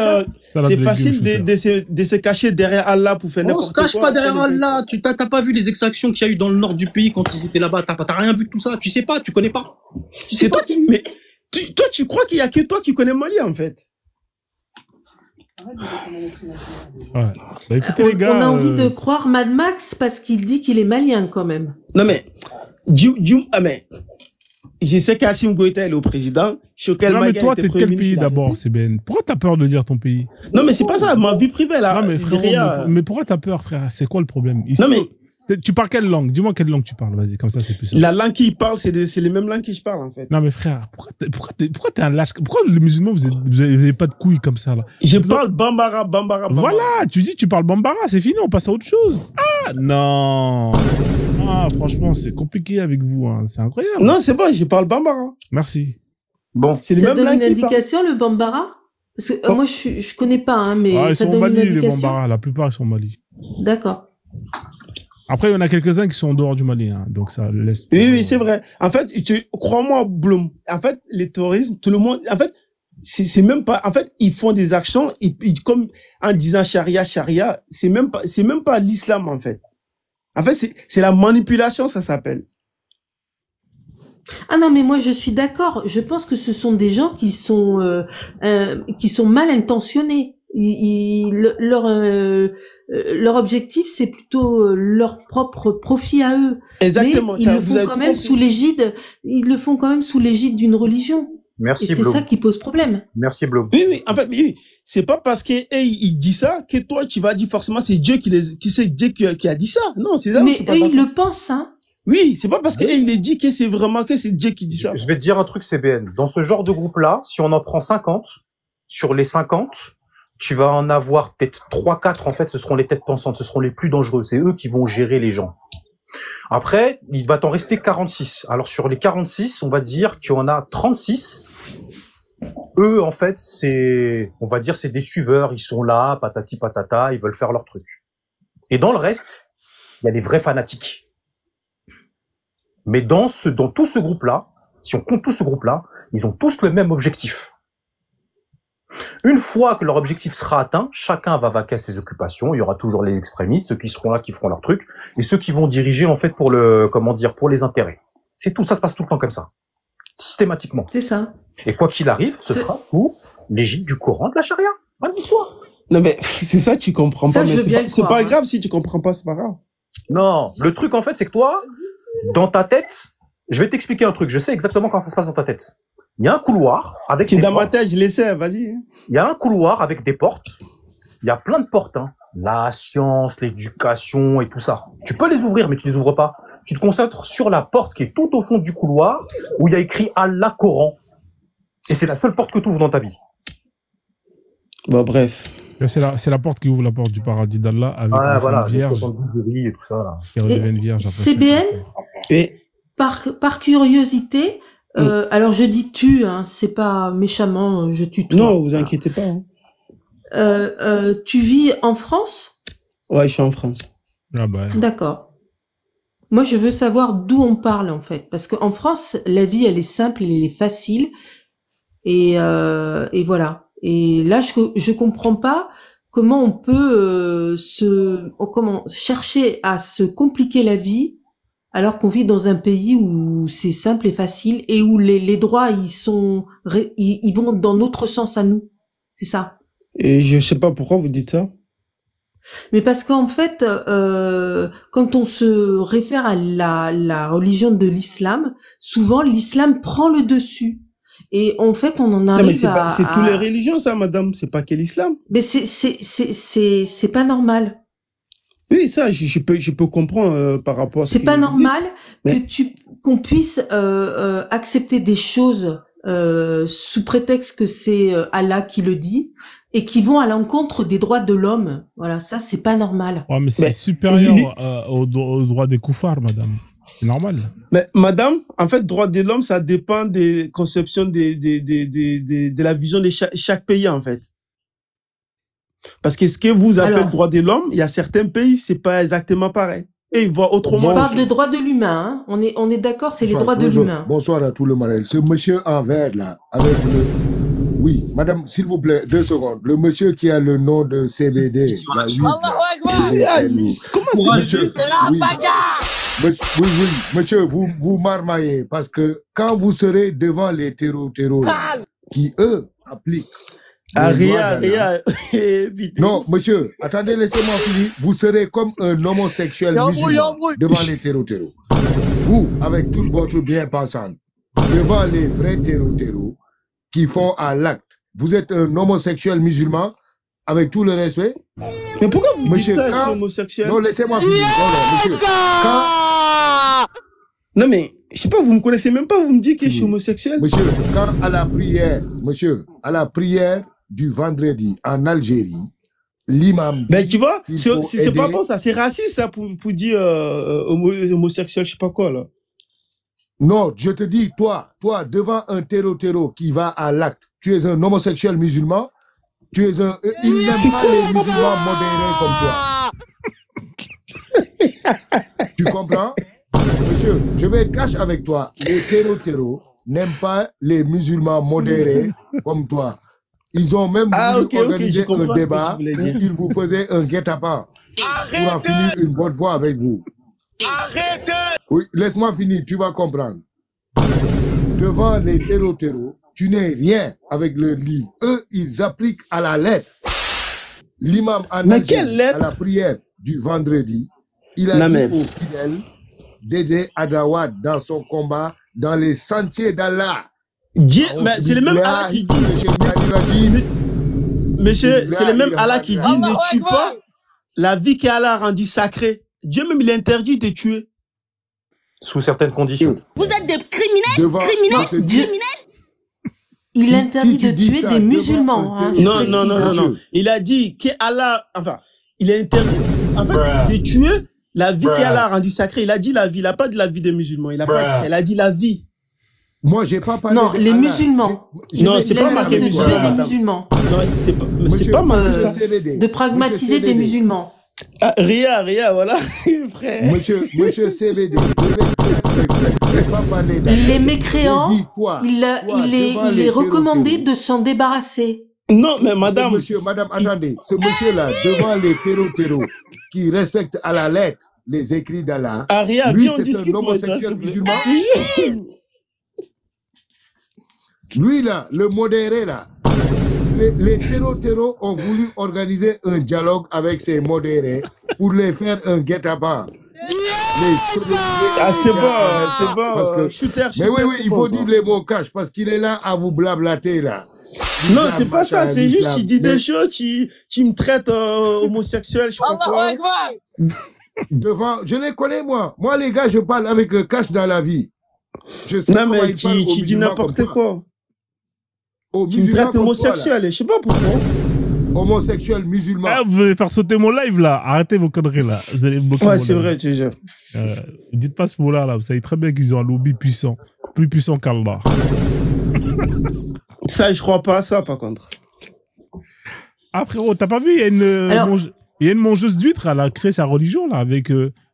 de se cacher derrière Allah pour faire n'importe quoi. On se cache pas derrière Allah. Tu t'as pas vu les exactions qu'il y a eu dans le nord du pays quand ils étaient là-bas. T'as rien vu de tout ça. Tu sais pas, tu connais pas. C'est toi qui, mais, toi, tu crois qu'il y a que toi qui connais Mali, en fait. Ouais. Bah, écoutez, les gars. On a envie de croire Mad Max parce qu'il dit qu'il est malien, quand même. Non, mais, mais, je sais qu'Assimi Goïta est le président. Non, mais toi, t'es de quel pays d'abord, CBN? Pourquoi t'as peur de dire ton pays? Non, mais c'est pas ça, ma vie privée, là. Non, mais frérot, mais pourquoi t'as peur, frère? C'est quoi le problème? Ici, non, mais Tu parles quelle langue? Dis-moi quelle langue tu parles, vas-y, comme ça c'est plus simple. La langue qu'il parle, c'est les mêmes langues que je parle, en fait. Non mais frère, pourquoi t'es un lâche? Pourquoi les musulmans, vous avez pas de couilles comme ça, là? Je parle Bambara. Voilà, tu dis tu parles Bambara, c'est fini, on passe à autre chose. Ah, non. Ah, franchement, c'est compliqué avec vous, hein. C'est incroyable. Non, c'est bon, je parle Bambara. Merci. Bon. C'est les Ça mêmes donne langues une qu'il parle. indication, le Bambara? Parce que Oh. moi, je connais pas, hein, mais Ah, ils ça sont au donne Mali, une les indication. Bambara, la plupart ils sont au Mali. D'accord. Après, il y en a quelques-uns qui sont en dehors du Mali, hein, donc ça laisse... Oui, c'est vrai. En fait, crois-moi, Bloom. En fait, les terroristes, tout le monde, en fait, c'est même pas, en fait, ils font des actions, comme en disant charia, c'est même pas l'islam, en fait. En fait, c'est la manipulation, ça s'appelle. Ah non, mais moi je suis d'accord. Je pense que ce sont des gens qui sont mal intentionnés. Leur objectif, c'est plutôt leur propre profit à eux. Exactement. Mais ils le font quand même sous l'égide. Ils le font quand même sous l'égide d'une religion. Merci, et c'est ça qui pose problème. Merci, Blob. Oui, en fait, oui. C'est pas parce que il dit ça que toi tu vas dire forcément c'est Dieu qui a dit ça. Non, c'est ça. Mais eux ils le pensent, hein. Oui, c'est pas parce qu'il est dit que c'est vraiment que c'est Dieu qui dit ça. Je vais te dire un truc, CBN. Dans ce genre de groupe-là, si on en prend 50, sur les 50, tu vas en avoir peut-être 3-4, en fait, ce seront les têtes pensantes, ce seront les plus dangereux. C'est eux qui vont gérer les gens. Après, il va t'en rester 46. Alors, sur les 46, on va dire qu'il y en a 36. Eux, en fait, on va dire, c'est des suiveurs. Ils sont là, patati patata, ils veulent faire leur truc. Et dans le reste, il y a les vrais fanatiques. Mais dans tout ce groupe-là, si on compte tout ce groupe-là, ils ont tous le même objectif. Une fois que leur objectif sera atteint, chacun va vaquer à ses occupations. Il y aura toujours les extrémistes, ceux qui seront là, qui feront leur truc, et ceux qui vont diriger, en fait, pour les intérêts. C'est tout, ça se passe tout le temps comme ça. Systématiquement. C'est ça. Et quoi qu'il arrive, ce sera sous l'égide du Coran, de la charia. Même histoire. Non, mais c'est ça, tu comprends ça, pas, mais c'est pas grave si tu comprends pas, c'est pas grave. Non, le truc, en fait, c'est que toi, dans ta tête, je vais t'expliquer un truc. Je sais exactement comment ça se passe dans ta tête. Il y a un couloir avec des portes. Dans ma tête, je l'essaie, vas-y. Il y a un couloir avec des portes. Il y a plein de portes, hein. La science, l'éducation et tout ça. Tu peux les ouvrir, mais tu les ouvres pas. Tu te concentres sur la porte qui est tout au fond du couloir où il y a écrit Allah Coran. Et c'est la seule porte que tu ouvres dans ta vie. Bah, bref. C'est la porte qui ouvre la porte du paradis d'Allah avec la femme vierge. 72 vies et tout ça, là. Qui redeviennent vierges après. CBN, par curiosité, alors je dis tu, hein, c'est pas méchamment, je tue toi. Non, vous inquiétez pas. Hein. Tu vis en France? Ouais, je suis en France. Ah bah. D'accord. Moi, je veux savoir d'où on parle, en fait. Parce qu'en France, la vie, elle est simple, elle est facile. Et voilà. Et là, je comprends pas comment on peut chercher à se compliquer la vie alors qu'on vit dans un pays où c'est simple et facile et où les droits ils vont dans notre sens à nous. C'est ça. Et je sais pas pourquoi vous dites ça. Mais parce qu'en fait, quand on se réfère à la religion de l'islam, souvent l'islam prend le dessus. Et en fait, on en arrive c'est toutes les religions, ça, madame. C'est pas que l'islam. Mais c'est pas normal. Oui, ça, je peux comprendre par rapport à ce c'est que pas vous normal dites, qu'on puisse accepter des choses sous prétexte que c'est Allah qui le dit et qui vont à l'encontre des droits de l'homme. Voilà, ça c'est pas normal. Ouais, mais c'est supérieur aux droits des koufars, madame. C'est normal. Mais madame, en fait, droits de l'homme, ça dépend des conceptions de la vision de chaque pays, en fait. Parce que ce que vous appelez droits de l'homme, il y a certains pays, c'est pas exactement pareil. Et ils voient autrement. On parle de droits de l'humain, hein. On est d'accord, c'est les droits de l'humain. Bonsoir à tout le monde. Ce monsieur en vert, là, avec le... Oui, madame, s'il vous plaît, 2 secondes. Le monsieur qui a le nom de CBD. Là, lui, comment CBD? C'est la bagarre! Oui, monsieur, vous marmaillez parce que quand vous serez devant les terroristes qui, eux, appliquent non, monsieur, attendez, laissez-moi finir. Vous serez comme un homosexuel musulman devant les terroristes. Vous, avec toute votre bien-pensante, devant les vrais terroristes qui font à l'acte. Vous êtes un homosexuel musulman, avec tout le respect. Mais pourquoi vous Monsieur, dites ça, quand... homosexuel? Non, laissez-moi finir. Non, monsieur. Quand... Non, mais, je sais pas, vous me connaissez même pas, vous me dites que je suis homosexuel. Monsieur, quand à la prière, monsieur, à la prière du vendredi en Algérie, l'imam... Ben, tu vois, c'est pas bon ça, c'est raciste ça pour dire homosexuel, je sais pas quoi là. Non, je te dis, toi, devant un terreau qui va à l'acte, tu es un homosexuel musulman, tu es un... Il n'aime pas les musulmans modérés comme toi. Tu comprends? Monsieur, je vais être cash avec toi. Les terreaux n'aiment pas les musulmans modérés comme toi. Ils ont même voulu organiser un débat où ils vous faisaient un guet-apens pour en finir une bonne fois avec vous. Arrêtez! Oui, laisse-moi finir, tu vas comprendre. Devant les terreaux, tu n'es rien avec le livre. Eux, ils appliquent à la lettre. L'imam en Algérie, à la prière du vendredi, il a dit aux fidèles d'aider Adawad dans son combat dans les sentiers d'Allah. Mais c'est le même Allah qui dit. Monsieur, c'est le même Allah qui dit ne tue pas la vie qu'Allah a rendue sacrée. Dieu même, il interdit de tuer. Sous certaines conditions. Vous êtes des criminels. Il interdit de tuer des musulmans. Hein, non. Il a dit qu'Allah, enfin, il a interdit de tuer la vie qu'Allah a rendue sacrée. Il a dit la vie, il n'a pas dit la vie des musulmans. Il a pas dit ça, il a dit la vie. Moi, j'ai pas parlé de les musulmans. Non, c'est pas marqué de tuer des musulmans. Non, c'est pas marqué ça. De pragmatiser des musulmans. Ah, Ria, voilà. Monsieur CVD, les mécréants, il est recommandé de s'en débarrasser. Non, mais madame. Madame, attendez. Ce monsieur-là, devant les terreaux, qui respecte à la lettre les écrits d'Allah, lui, c'est un homosexuel musulman. Lui, là, le modéré, là, les terreaux ont voulu organiser un dialogue avec ces modérés pour les faire un guet-apens. C'est bon. Parce que, mais oui, il faut dire les mots cash parce qu'il est là à vous blablater, là. Non, c'est pas ça, c'est juste, tu dis des choses, tu me traites homosexuel, je sais pas quoi. Devant, je les connais, moi. Moi, les gars, je parle avec cash dans la vie. Je sais non, mais tu dis n'importe quoi. Tu me traites homosexuel, je sais pas pourquoi. Homosexuel, musulman. Ah, vous allez faire sauter mon live, là. Arrêtez vos conneries, là. Vous allez ouais, c'est vrai, tu jure. Dites pas ce mot-là, là. Vous savez très bien qu'ils ont un lobby puissant. Plus puissant qu'Allah. Ça, je crois pas à ça, par contre. Ah, frérot, t'as pas vu, il y a une mangeuse d'huîtres, elle a créé sa religion, là, avec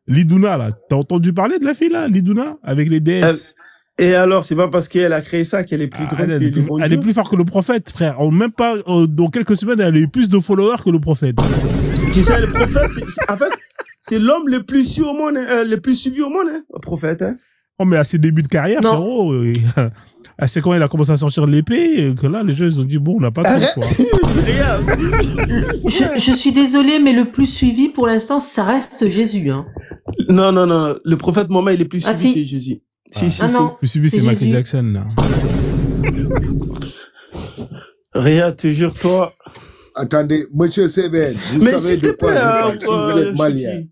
Lidouna, là. T'as entendu parler de la fille, là, Lidouna, avec les déesses? Et alors, c'est pas parce qu'elle a créé ça qu'elle est plus grande que les bons dieux. Elle est plus forte que le prophète, frère. Même pas, dans quelques semaines, elle a eu plus de followers que le prophète. Tu sais, le prophète, en fait, c'est l'homme le plus suivi au monde, hein, le prophète, hein. Oh, mais à ses débuts de carrière, frérot, c'est quand il a commencé à sortir l'épée, que là, les gens, ils ont dit, bon, on n'a pas trop le choix. Je suis désolé, mais le plus suivi, pour l'instant, ça reste Jésus, hein. Non, le prophète Mohammed, il est plus suivi que Jésus. Non. Le plus suivi, c'est Michael Jackson, là. Ria, toujours toi. Attendez, monsieur CBN, vous savez de quoi je parle, vous êtes malien.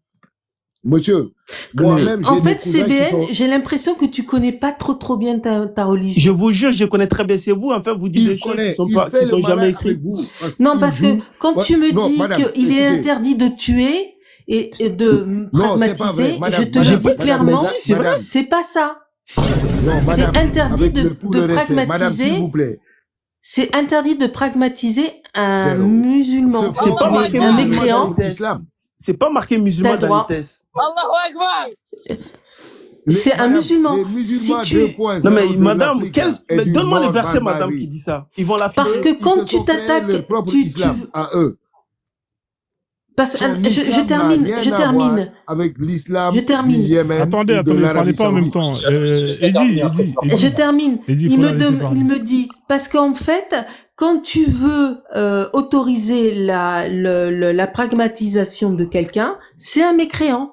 Monsieur, moi-même, en fait, CBN, j'ai l'impression que tu connais pas trop bien ta religion. Je vous jure, je connais très bien. C'est vous, en fait, vous dites des choses qui sont jamais écrites. Non, parce que quand tu me dis qu'il est interdit de tuer et de pragmatiser, je te le dis clairement, c'est pas ça. C'est interdit de pragmatiser. C'est interdit de pragmatiser un musulman. C'est pas marqué un mécréant. C'est pas marqué musulman dans les tests. C'est un musulman. Si tu... Non mais madame, donne-moi les versets, madame, qui dit ça. Ils vont la parce que quand tu t'attaques, tu à eux. Parce que je termine. Avec l'islam. Je termine. Attendez, parlez pas en même temps. Eddie. Je termine. Il me dit parce qu'en fait, quand tu veux autoriser la pragmatisation de quelqu'un, c'est un mécréant.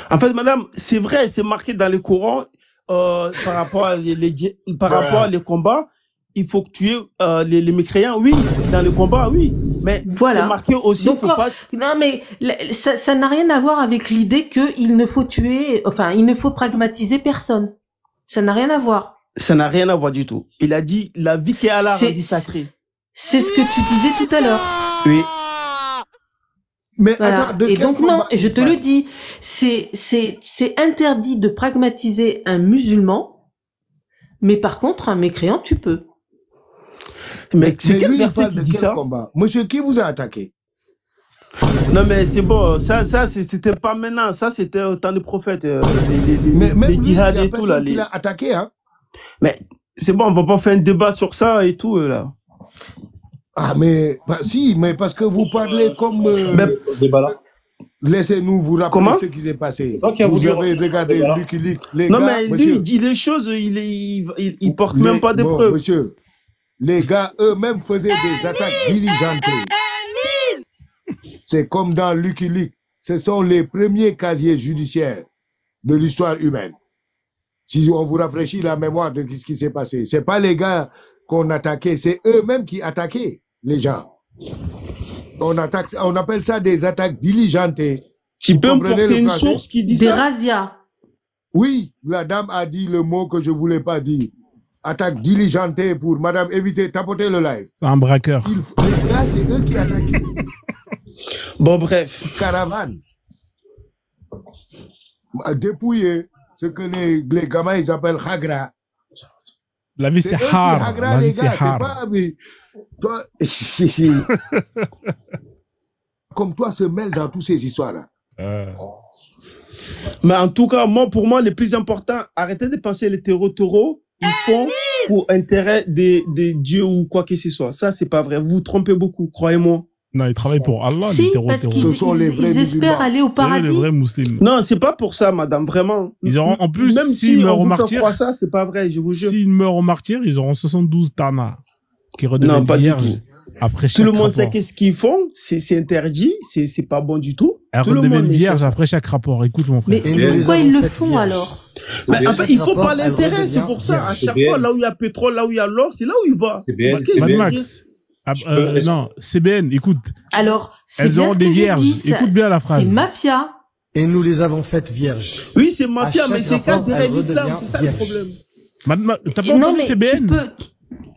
En fait, madame, c'est vrai, c'est marqué dans le Coran par rapport à les combats. il faut que tu aies les mécréants, oui, dans le combat, oui. Mais voilà. C'est marqué aussi, donc, faut pas... Non, mais ça n'a rien à voir avec l'idée qu'il ne faut tuer, enfin, il ne faut pragmatiser personne. Ça n'a rien à voir. Ça n'a rien à voir du tout. Il a dit, la vie qui est à la rendue sacrée. C'est ce que tu disais tout à l'heure. Oui. Mais voilà. attends, et donc non, je te le dis, c'est interdit de pragmatiser un musulman, mais par contre un mécréant tu peux. Mais c'est quel verset qui dit ça? Monsieur, qui vous a attaqué? Non mais c'est bon, ça c'était pas maintenant, ça c'était au temps des prophètes, les djihad et tout là. Il a attaqué, hein? Mais c'est bon, on va pas faire un débat sur ça et tout là. Ah mais bah, si, mais parce que vous parlez comme. Laissez-nous vous rappeler ce qui s'est passé. Vous avez regardé Lucky Leaks. Non mais lui il dit les choses, il porte même pas de preuves. Monsieur, les gars eux-mêmes faisaient des attaques diligentées. C'est comme dans Lucky Leaks. Ce sont les premiers casiers judiciaires de l'histoire humaine. Si on vous rafraîchit la mémoire de ce qui s'est passé, c'est pas les gars qu'on attaquait, c'est eux-mêmes qui attaquaient les gens. On appelle ça des attaques diligentées. Tu peux me porter une source qui dit ça? Des razzias. Oui, la dame a dit le mot que je voulais pas dire. Attaque diligentée pour madame éviter tapoter le live. Un braqueur. Les gars, c'est eux qui attaquent. Bon, bref. Caravane. Dépouiller ce que les gamins ils appellent hagra. La vie c'est hard. La vie c'est hard. Toi, comme toi se mêle dans toutes ces histoires-là. Mais en tout cas, pour moi, le plus important, arrêtez de penser les taureaux, ils font pour intérêt des dieux ou quoi que ce soit. Ça, c'est pas vrai. Vous vous trompez beaucoup, croyez-moi. Non, ils travaillent pour Allah, si, les taureaux. Ce sont les vrais ils espèrent aller au paradis. Les vrais musulmans. Non, c'est pas pour ça, madame, vraiment. Ils auront, en plus, même s'ils meurent au on martyr. Croit ça, c'est pas vrai, je vous jure. S'ils meurent au martyr, ils auront 72 tanas qui redeviennent vierges. Après tout le monde sait qu'est-ce qu'ils font, c'est interdit, c'est pas bon du tout. Elles redeviennent vierges après chaque rapport. Écoute, mon frère. Mais pourquoi ils le font alors? Mais en fait, il faut pas l'intérêt, c'est pour ça. À chaque fois, là où il y a pétrole, là où il y a l'or, c'est là où il va. Mad Max. Non, CBN, écoute. Alors, elles auront des vierges. Écoute bien la phrase. C'est mafia. Et nous les avons faites vierges. Oui, c'est mafia, mais c'est qu'à derrière l'islam, c'est ça le problème. T'as pas entendu CBN?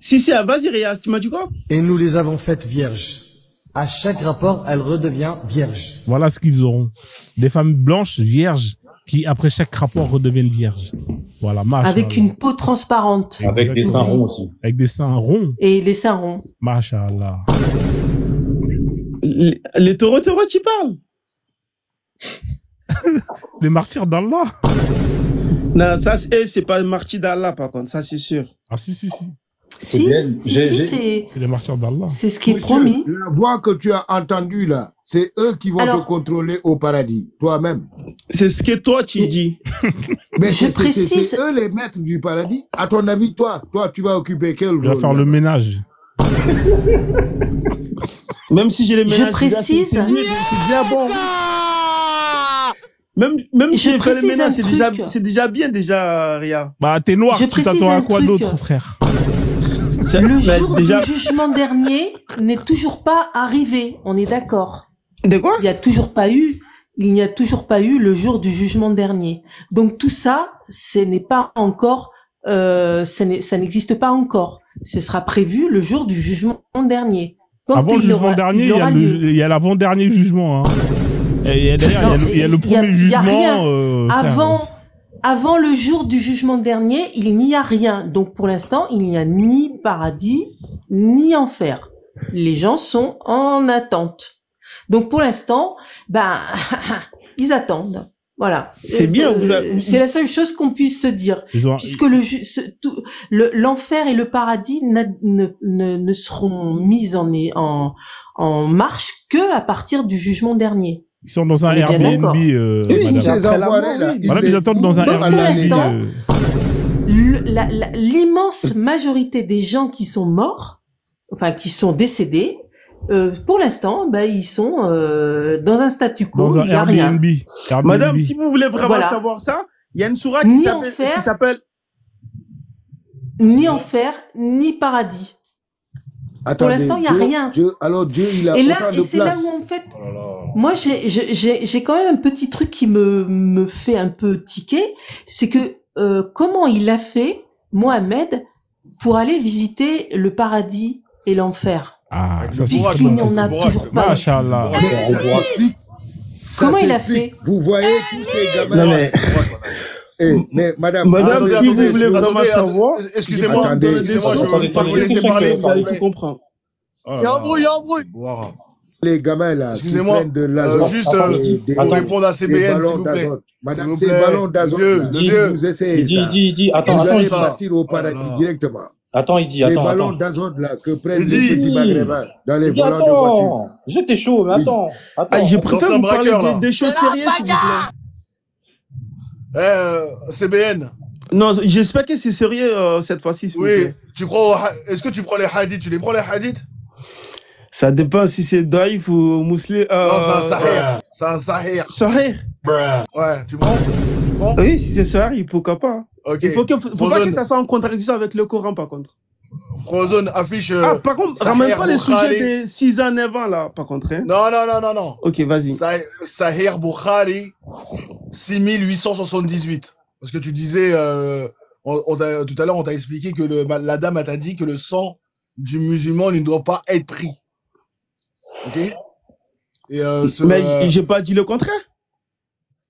Si, vas-y, Réa, tu m'as dit quoi? Et nous les avons faites vierges. À chaque rapport, elle redevient vierge. Voilà ce qu'ils auront. Des femmes blanches, vierges, qui après chaque rapport redeviennent vierges. Voilà, machallah. Avec une peau transparente. Avec des seins ronds aussi. Avec des seins ronds. Et les seins ronds. Machallah. Les taureaux, tu parles? Les martyrs d'Allah. Non, ça, c'est pas le martyr d'Allah, par contre, ça, c'est sûr. Ah, si. Si, c'est les martyrs d'Allah. C'est ce qui est promis. La voix que tu as entendue là, c'est eux qui vont te contrôler au paradis, toi-même. C'est ce que toi tu dis. Mais c'est eux les maîtres du paradis. À ton avis, toi, tu vas occuper quel rôle? Je vais faire le ménage. Même si j'ai les ménages, je précise. C'est déjà bon. Même si j'ai fait le ménage, c'est déjà bien, Ria. Bah, t'es noir, tu t'attends à quoi d'autre, frère? Le jour du jugement dernier n'est toujours pas arrivé, on est d'accord. De quoi? Il n'y a toujours pas eu le jour du jugement dernier. Donc tout ça, ce n'est pas encore, ça n'existe pas encore. Ce sera prévu le jour du jugement dernier. Avant le jugement dernier, il y a l'avant-dernier jugement. Hein. Et d'ailleurs, il y a le premier jugement. Avant le jour du jugement dernier, il n'y a rien. Donc pour l'instant, il n'y a ni paradis, ni enfer. Les gens sont en attente. Donc pour l'instant, ils attendent. Voilà. C'est bien. C'est la seule chose qu'on puisse se dire, puisque l'enfer et le paradis ne seront mis en marche que à partir du jugement dernier. Ils sont dans un Airbnb. Ils attendent dans un Airbnb. L'immense majorité des gens qui sont morts, enfin qui sont décédés, pour l'instant, ils sont dans un statu quo. Dans un Airbnb. Madame, si vous voulez vraiment savoir ça, il y a une sourate qui s'appelle. ni enfer, ni paradis. Attendez, pour l'instant, il n'y a rien. Alors Dieu, il a et là, autant de c'est place. là où, en fait, moi, j'ai quand même un petit truc qui me fait un peu tiquer. C'est que, comment il a fait, Mohamed, pour aller visiter le paradis et l'enfer. Ah, ça c'est puisqu'il n'y en a toujours pas. Machallah. Comment il a fait? Vous voyez tous ces gamins. Non, mais... mais madame, si vous voulez vraiment savoir, excusez-moi, je vais vous laisser parler, vous allez tout comprendre. Il y a un bruit. Les gamins là, excusez-moi, de l'azote, juste pour répondre à CBN, s'il vous plaît. Madame, ces ballons d'azote, si vous essayez ça, vous allez partir au paradis directement. Attends, il dit, les ballons d'azote là que prennent les petits maghrébins dans les volants de voiture. J'étais chaud, mais attends. Je préfère vous parler des choses sérieuses, s'il vous plaît. CBN. Non, j'espère que c'est sérieux cette fois-ci, s'il vous plaît. Tu crois est-ce que tu prends les hadiths? Tu les prends les hadiths? Ça dépend si c'est daïf ou musulman. Non, c'est un sahih. C'est un sahih. Sahih? Ouais, tu prends? Oui, si c'est sahih, pourquoi pas? Ok. Il faut pas que ça soit en contradiction avec le Coran, par contre. Frozone affiche. Par contre, ramène pas les sujets des 6 ans, 9 ans, là, par contre. Hein. Non. Ok, vas-y. Sahih Bukhari, 6878. Parce que tu disais, tout à l'heure, on t'a expliqué que la dame, elle t'a dit que le sang du musulman ne doit pas être pris. Ok? Et mais j'ai pas dit le contraire.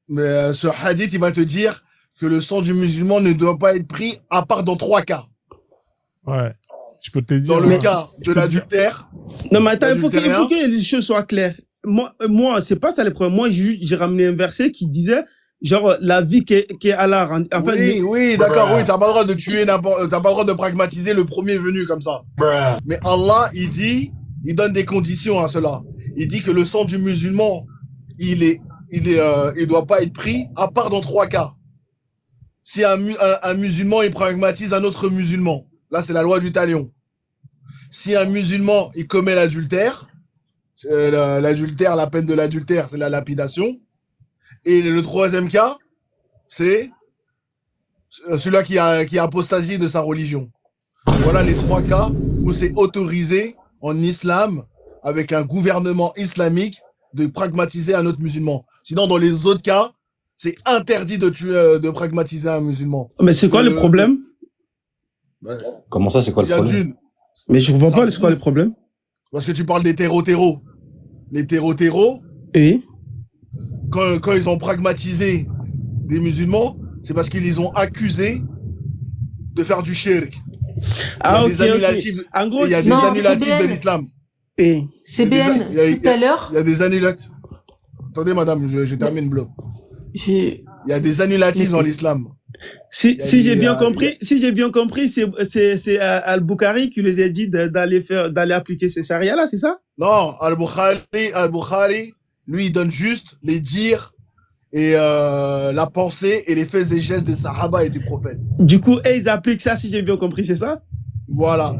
Mais ce hadith, il va te dire que le sang du musulman ne doit pas être pris, à part dans 3 cas. Ouais. Je peux te dire. Dans le cas de l'adultère. Non, mais attends, il faut que les choses soient claires. Moi, c'est pas ça le problème. Moi, j'ai ramené un verset qui disait, genre, la vie qui Allah rend. Enfin, oui, d'accord, oui, t'as pas le droit de tuer t'as pas le droit de pragmatiser le premier venu comme ça. Mais Allah, il donne des conditions à cela. Il dit que le sang du musulman, il doit pas être pris, à part dans 3 cas. Si un musulman, il pragmatise un autre musulman. Là, c'est la loi du talion. Si un musulman, il commet l'adultère, la peine de l'adultère, c'est la lapidation. Et le 3e cas, c'est celui-là qui a apostasie de sa religion. Voilà les 3 cas où c'est autorisé en islam, avec un gouvernement islamique, de pragmatiser un autre musulman. Sinon, dans les autres cas, c'est interdit de pragmatiser un musulman. Mais c'est quoi le problème? Comment ça, c'est quoi le problème? Mais je ne vois pas, c'est quoi le problème? Parce que tu parles des terreaux. Les terreaux. Oui. Quand ils ont pragmatisé des musulmans, c'est parce qu'ils les ont accusés de faire du shirk. Ah, ok. En gros, il y a des annulatifs de l'islam. CBN, tout à l'heure. Il y a des annulatifs. Attendez, madame, je termine bloc. Il y a des annulatifs dans l'islam. Si j'ai bien compris, c'est Al-Bukhari qui les a dit d'aller appliquer ces charia là, c'est ça? Non, Al-Bukhari, lui, il donne juste les dires et la pensée et les faits et gestes des sahaba et du prophète. Du coup, ils appliquent ça, si j'ai bien compris, c'est ça? Voilà.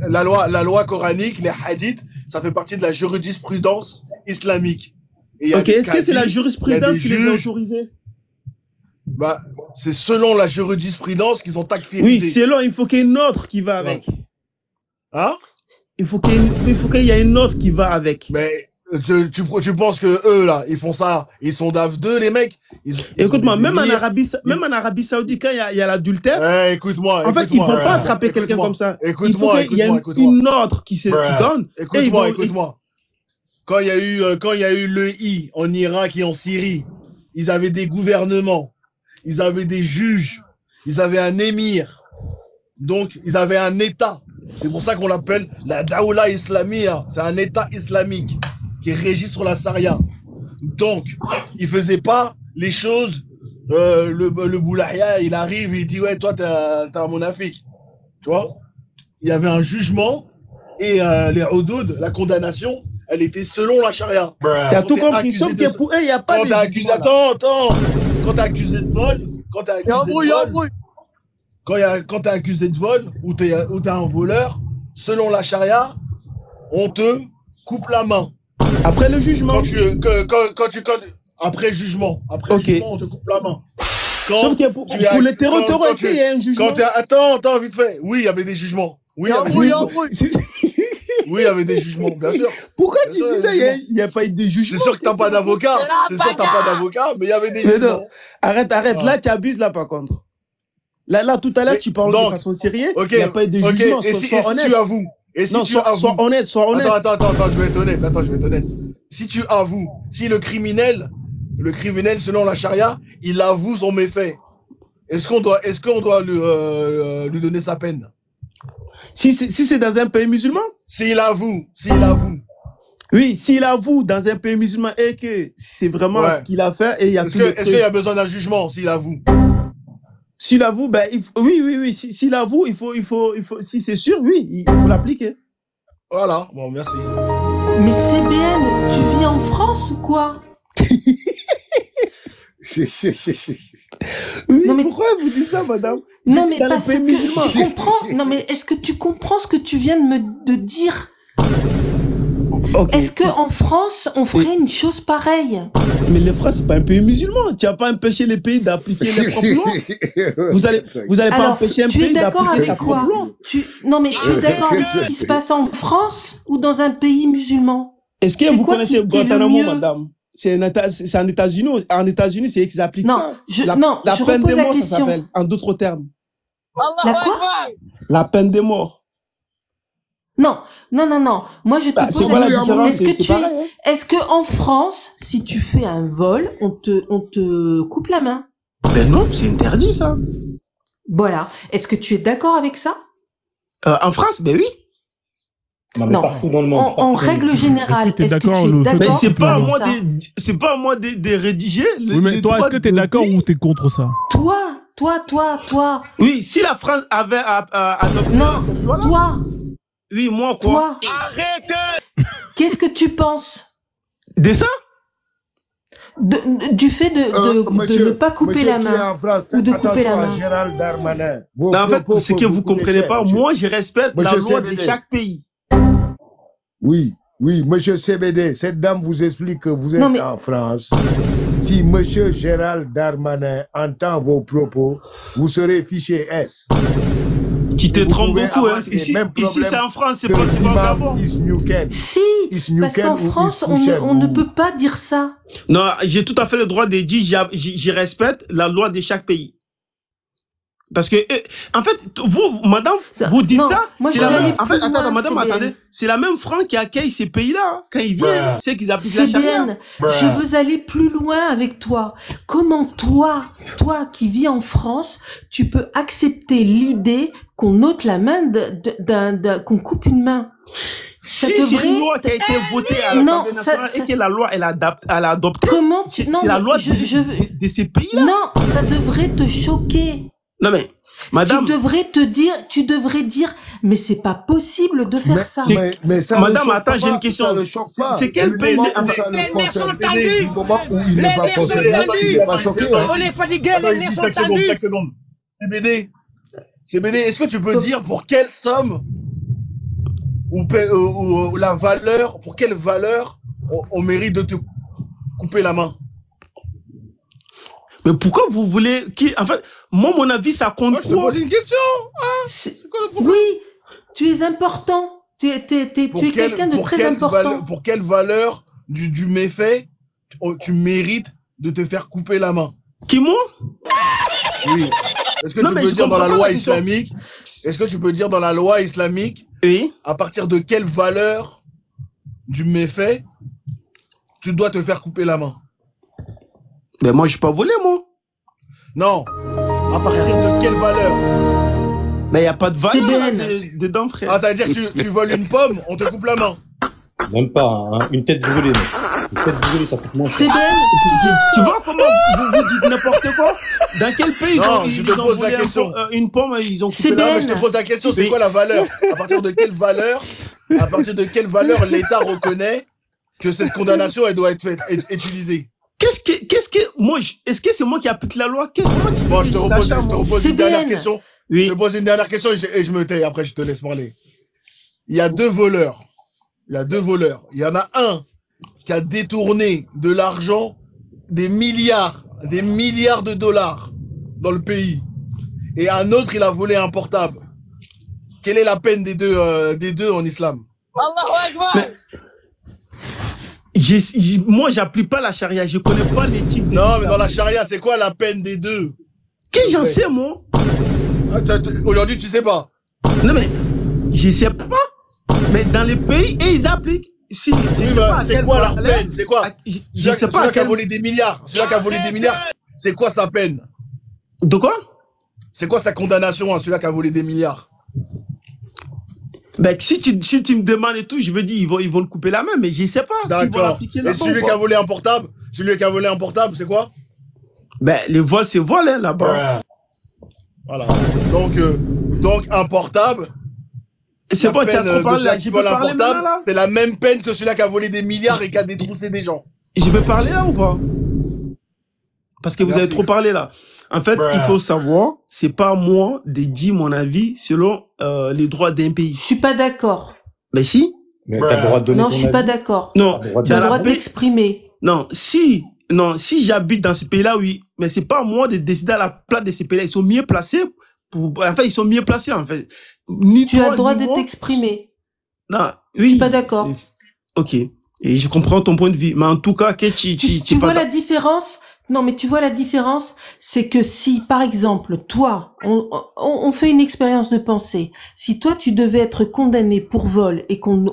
La loi coranique, les hadiths, ça fait partie de la jurisprudence islamique. Ok, est-ce que c'est la jurisprudence qui les a autorisés? Bah, c'est selon la jurisprudence qu'ils ont takfirisé. Oui, selon, il faut qu'il y ait une autre qui va avec. Hein? Il faut qu'il y ait une autre qui va avec. Mais, tu penses que eux, là, ils font ça, ils sont d'AF2, les mecs? Écoute-moi, même en Arabie Saoudite, quand il y a l'adultère. Écoute-moi. En fait, ils ne vont pas attraper quelqu'un comme ça. Écoute-moi. Il y a une autre qui donne. Écoute-moi. Quand il y a eu le I en Irak et en Syrie, ils avaient des gouvernements, ils avaient des juges, ils avaient un émir, donc ils avaient un État. C'est pour ça qu'on l'appelle la Daoula Islamia. C'est un État islamique qui régit sur la Sharia. Donc, ils faisaient pas les choses. Le Boulahia, il arrive, il dit ouais, toi t'es un monafik. Tu vois? Il y avait un jugement et les hudud, la condamnation, elle était selon la charia. T'as tout compris, sauf que pour eux, il n'y a pas de... Attends. Quand t'es accusé de vol, quand t'es accusé de vol, ou t'es un voleur, selon la charia, on te coupe la main. Après le jugement. Après le jugement, on te coupe la main. Sauf que pour les terreaux, est-ce qu'il y a un jugement? Attends, vite fait. Oui, il y avait des jugements. Oui, il y avait des jugements, bien sûr. Pourquoi tu dis ça? Il n'y a pas eu de jugement. C'est sûr que t'as pas d'avocat. C'est sûr que t'as pas d'avocat, mais il y avait des jugements. Arrête. Là, tu abuses, là, par contre. Là, tout à l'heure, tu parles de façon sérieuse. Il n'y a pas eu de jugement. Et si tu avoues? Et si tu avoues? Sois honnête. Attends, je vais être honnête. Si tu avoues, si le criminel, selon la charia, il avoue son méfait, est-ce qu'on doit lui donner sa peine? Si c'est dans un pays musulman? S'il avoue. Oui, s'il avoue dans un pays musulman et que c'est vraiment ce qu'il a fait et il y a est-ce qu'il y a besoin d'un jugement s'il avoue? S'il avoue, ben, oui. S'il avoue, il faut, si c'est sûr, oui, il faut l'appliquer. Voilà. Bon, merci. Mais CBN, tu vis en France ou quoi? Oui, non, mais pourquoi vous dites ça, madame? Non, mais parce que tu comprends. Non, mais est-ce que tu comprends ce que tu viens de dire? Okay. Est-ce que en France, on ferait une chose pareille? Mais la France, c'est pas un pays musulman. Tu vas pas empêcher les pays d'appliquer les propres lois. Vous allez pas empêcher un pays d'appliquer sa propre loi. Non, mais tu es d'accord avec ce qui se passe en France ou dans un pays musulman? Est-ce que vous connaissez Guantanamo, madame? C'est en États-Unis. En États-Unis, c'est qu'ils appliquent ça. La peine de mort, ça s'appelle, en d'autres termes. La quoi? La peine de mort. Non. Moi, je te pose la question. Est-ce que en France, si tu fais un vol, on te coupe la main? Ben non, c'est interdit, ça. Voilà. Est-ce que tu es d'accord avec ça? En France, ben oui. Non, partout dans le monde. En règle générale, est-ce que tu es d'accord? Mais c'est pas à moi de rédiger. Oui, mais toi, est-ce que tu es d'accord ou tu es contre ça? Toi. Oui, si la France avait adopté cette loi-là. Toi. Oui, moi, quoi? Toi. Arrêtez! Qu'est-ce que tu penses? De ça? Du fait de ne pas couper la main. Ou de couper la main. Gérald Darmanin. Non, en fait, ce que vous comprenez pas, moi, je respecte la loi de chaque pays. Oui, monsieur CBD, cette dame vous explique que vous êtes en France. Si monsieur Gérald Darmanin entend vos propos, vous serez fiché S. Tu te trompes beaucoup, hein. Ici c'est en France, c'est pas au Gabon. Si, parce qu'en France, on ne peut pas dire ça. Non, j'ai tout à fait le droit de dire, je respecte la loi de chaque pays. Parce que, en fait, vous, madame, vous dites ça, c'est la même, en fait, attends, madame, attendez, c'est la même France qui accueille ces pays-là, hein. Quand ils viennent, c'est qu'ils appliquent la charia. Je veux aller plus loin avec toi. Comment toi qui vis en France, tu peux accepter l'idée qu'on ôte la main qu'on coupe une main? Si c'est une loi qui a été votée à l'Assemblée nationale et que la loi, elle a adopté, comment c'est la loi de ces pays-là. Non, ça devrait te choquer. Non mais, madame. Tu devrais dire, mais c'est pas possible de faire ça. Mais ça madame, attends, j'ai une question. C'est quel pays? Les nerfs sont tendus. Les nerfs sont tendus. On est fatigué, les nerfs sont tendus. CBD, est-ce que tu peux dire pour quelle somme ou la valeur, pour quelle valeur on mérite de te couper la main? Mais pourquoi vous voulez en fait, moi, mon avis, ça compte. Moi, je te pose une question. C'est quoi le problème? Oui, tu es important. Tu es quelqu'un de très important. Pour quelle valeur du méfait tu mérites de te faire couper la main? Qui, moi? Oui. Est-ce que tu peux dire dans la loi islamique? Est-ce que tu peux dire dans la loi islamique? Oui. À partir de quelle valeur du méfait tu dois te faire couper la main? Ben moi, je n'ai pas volé, moi. Non. À partir de quelle valeur? Mais il n'y a pas de valeur dedans, frère. Ah, ça veut dire que tu voles une pomme, on te coupe la main. Même pas, hein. Une tête brûlée. Une tête brûlée, ça coûte moins cher. Tu vois comment vous dites n'importe quoi? Dans quel pays ils ont volé une pomme, ils ont coupé la main? Mais je te pose la question, c'est quoi la valeur? À partir de quelle valeur l'État reconnaît que cette condamnation, elle doit être utilisée? Est-ce que c'est moi qui applique la loi? Bon, je te repose une dernière question. Oui. Je te pose une dernière question et je me tais. Après, je te laisse parler. Il y a deux voleurs. Il y en a un qui a détourné de l'argent, des milliards de dollars dans le pays et un autre, il a volé un portable. Quelle est la peine des deux en islam? Mais, moi, j'applique pas la charia. Je connais pas l'éthique de Non, l'islam. mais dans la charia, c'est quoi la peine des deux? Qu'est-ce que j'en sais, moi? Aujourd'hui, tu sais pas. Non, mais je sais pas. Mais dans les pays, et ils appliquent. Si, c'est quoi leur peine? C'est quoi? Je sais pas. Celui qui a volé des milliards. Celui qui a volé des milliards, c'est quoi sa peine? De quoi? C'est quoi sa condamnation à celui qui a volé des milliards? Ben, si tu me demandes et tout, je veux dire, ils vont le couper la main, mais je sais pas. D'accord. Et celui qui a volé un portable, c'est quoi? Ben, les vols, c'est vol, hein, là-bas. Voilà. Donc, un portable. C'est bon, tu as trop parlé, là. Je peux parler maintenant, là? C'est la même peine que celui qui a volé des milliards et qui a détroussé des gens. Je peux parler, là, ou pas? Parce que vous avez trop parlé, là. En fait, il faut savoir, c'est pas à moi de dire mon avis selon les droits d'un pays. Je suis pas d'accord. Mais si. Mais t'as le droit de donner Non, je suis pas d'accord. Non, tu as le droit d'exprimer. Non, si j'habite dans ce pays-là, oui. Mais c'est pas à moi de décider à la place de ces pays-là. Ils sont mieux placés ils sont mieux placés, en fait. Tu as le droit de t'exprimer. Non, oui. Je suis pas d'accord. Ok. Et je comprends ton point de vue. Mais en tout cas, tu vois la différence? Non, mais tu vois la différence, c'est que si, par exemple, toi, on fait une expérience de pensée. Si toi, tu devais être condamné pour vol et qu'on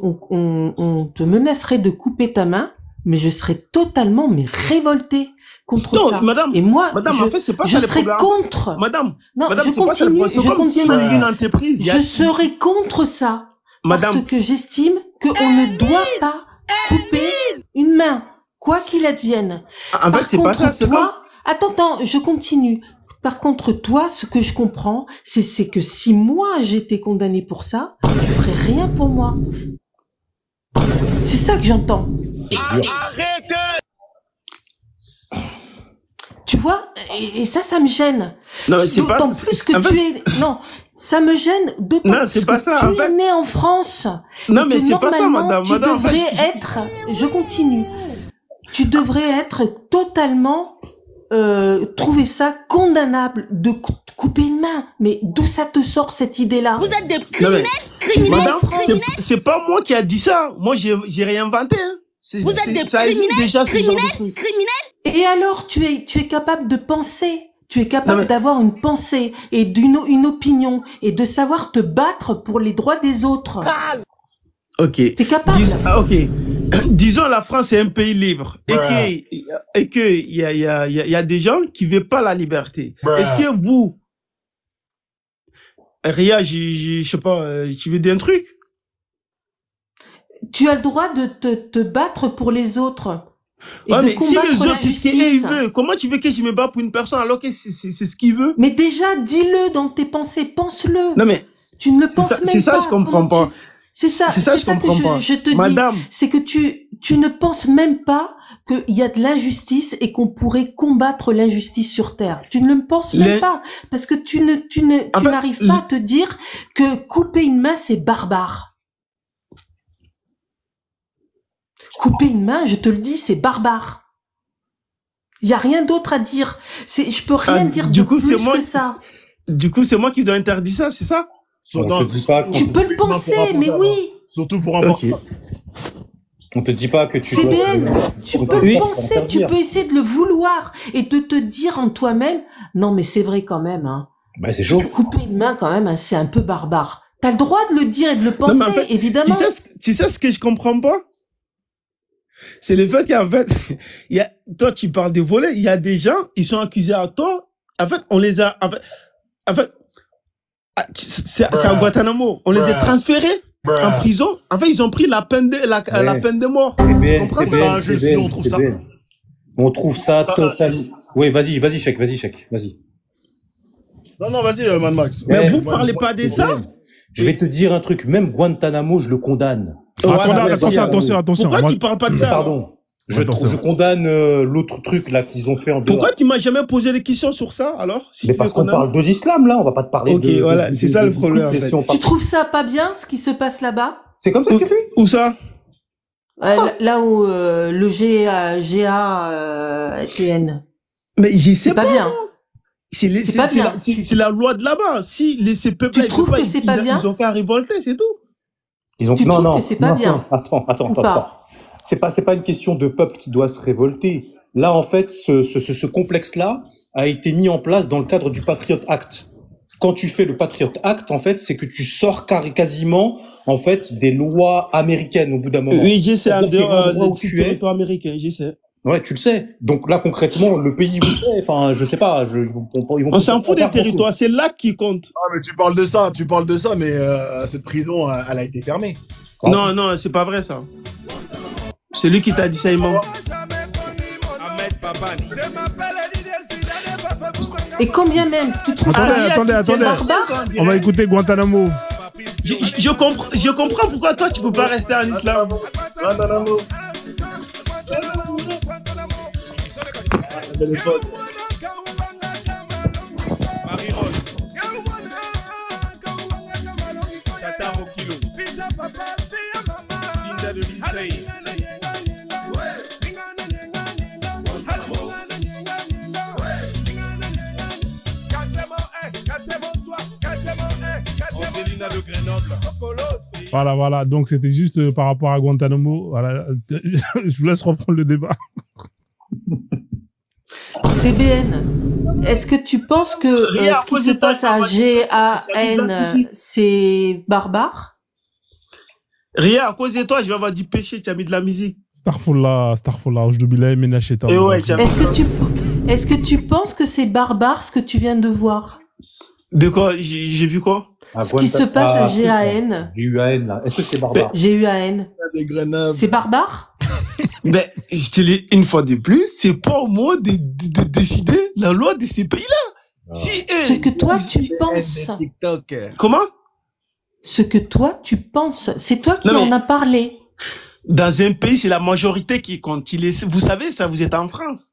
te menacerait de couper ta main, mais je serais totalement révoltée contre ça. Madame, et moi, en fait, c'est pas je ça serais contre. Madame, je continue. Une entreprise. Je serais contre ça. Madame. Parce que j'estime qu'on ne doit pas couper une main. Quoi qu'il advienne. En fait, c'est pas ça, c'est toi, attends, je continue. Par contre, toi, ce que je comprends, c'est que si moi j'étais condamné pour ça, tu ferais rien pour moi. C'est ça que j'entends. Arrêtez! Tu vois, et ça me gêne. Non, mais c'est pas d'autant plus que tu es, non, ça me gêne d'autant plus que tu es né en France. Non, mais c'est pas ça, madame. Tu devrais être, je continue. Tu devrais être totalement trouver ça condamnable de couper une main. Mais d'où ça te sort cette idée-là? Vous êtes des criminels, madame, c'est pas moi qui a dit ça. Moi, j'ai rien inventé. Hein. Vous êtes des criminels. Et alors, tu es capable de penser. Tu es capable d'avoir une pensée et une opinion et de savoir te battre pour les droits des autres. Ok. T'es capable. Ok. Disons la France est un pays libre et que il y a des gens qui veulent pas la liberté. Est-ce que vous, Ria, je sais pas, tu veux dire un truc? Tu as le droit de te battre pour les autres. Et ouais, de mais si les autres, c'est ce qu'il justice. veut, comment tu veux que je me bats pour une personne alors que c'est ce qu'il veut? Mais déjà, dis-le dans tes pensées, pense-le. Non mais tu ne le penses même pas. C'est ça, je comprends pas. C'est ça que je te dis. C'est que tu ne penses même pas qu'il y a de l'injustice et qu'on pourrait combattre l'injustice sur Terre. Tu ne le penses même pas. Parce que tu n'arrives pas à te dire que couper une main, c'est barbare. Couper une main, je te le dis, c'est barbare. Il y a rien d'autre à dire. Je peux rien dire de plus que ça. Du coup, c'est moi qui dois interdire ça, c'est ça? Tu peux le penser, mais oui. Surtout pour un portable. On te dit pas que tu CBN, tu peux le penser, tu peux essayer de le vouloir et de te dire en toi-même, non mais c'est vrai quand même, hein. Bah c'est chaud. Couper une main quand même, hein, c'est un peu barbare. T'as le droit de le dire et de le penser, non, en fait, évidemment. Tu sais ce que je comprends pas? C'est le fait qu'en fait, toi tu parles de voler, il y a des gens, ils sont accusés à tort. En fait, on les a, en fait, c'est à Guantanamo. On les a transférés en prison. En fait, ils ont pris la peine de mort. On trouve ça totalement. Oui, vas-y, Chèque, vas-y. Non, vas-y, Mad Max. Mais vous parlez pas de ça. Je vais te dire un truc, même Guantanamo, je le condamne. Attention. Pourquoi tu parles pas de ça? Pardon. Je condamne l'autre truc là qu'ils ont fait en dehors. Pourquoi tu m'as jamais posé des questions sur ça alors? Mais parce qu'on parle de l'islam là, on va pas te parler de. Ok, voilà, c'est ça le problème. En fait. Tu trouves ça pas bien ce qui se passe là-bas? C'est comme ça que tu fais? Où ça? Là où le GATN. Mais j'y sais pas bien. C'est la loi de là-bas. Si ces peuples-là, tu trouves que c'est pas bien? Ils ont qu'à révolter, c'est tout. Tu trouves que c'est pas bien? Attends. C'est pas une question de peuple qui doit se révolter. Là, en fait, ce complexe-là a été mis en place dans le cadre du Patriot Act. Quand tu fais le Patriot Act, en fait, c'est que tu sors quasiment, en fait, des lois américaines au bout d'un moment. Oui, j'essaie en dehors du territoire américain, j'essaie. Ouais, tu le sais. Donc là, concrètement, le pays où c'est, enfin, je sais pas, on s'en fout des territoires, c'est là qui compte. Ah, mais tu parles de ça, mais cette prison, elle a été fermée. Non, c'est pas vrai, ça. C'est lui qui t'a dit ça, il ment. Et combien même tu trouves Attendez. On va écouter Guantanamo. Je comprends pourquoi toi tu peux pas rester en islam. Guantanamo. Voilà. Donc, c'était juste par rapport à Guantanamo. Voilà. Je vous laisse reprendre le débat. CBN, est-ce que tu penses que ce qui se passe à GAN, c'est barbare? Ria, à cause de toi, je vais avoir du péché, tu as mis de la musique. Starfullah, Est-ce que tu penses que c'est barbare ce que tu viens de voir? De quoi? J'ai vu quoi? Ce qui se passe à GAN. GUAN, là. Est-ce que c'est barbare? GUAN. C'est barbare? Mais, je te l'ai une fois de plus, c'est pas au moi de décider la loi de ces pays-là. Ce que toi tu penses. Comment? Ce que toi tu penses. C'est toi qui en as parlé. Dans un pays, c'est la majorité qui compte. Vous savez, ça, vous êtes en France.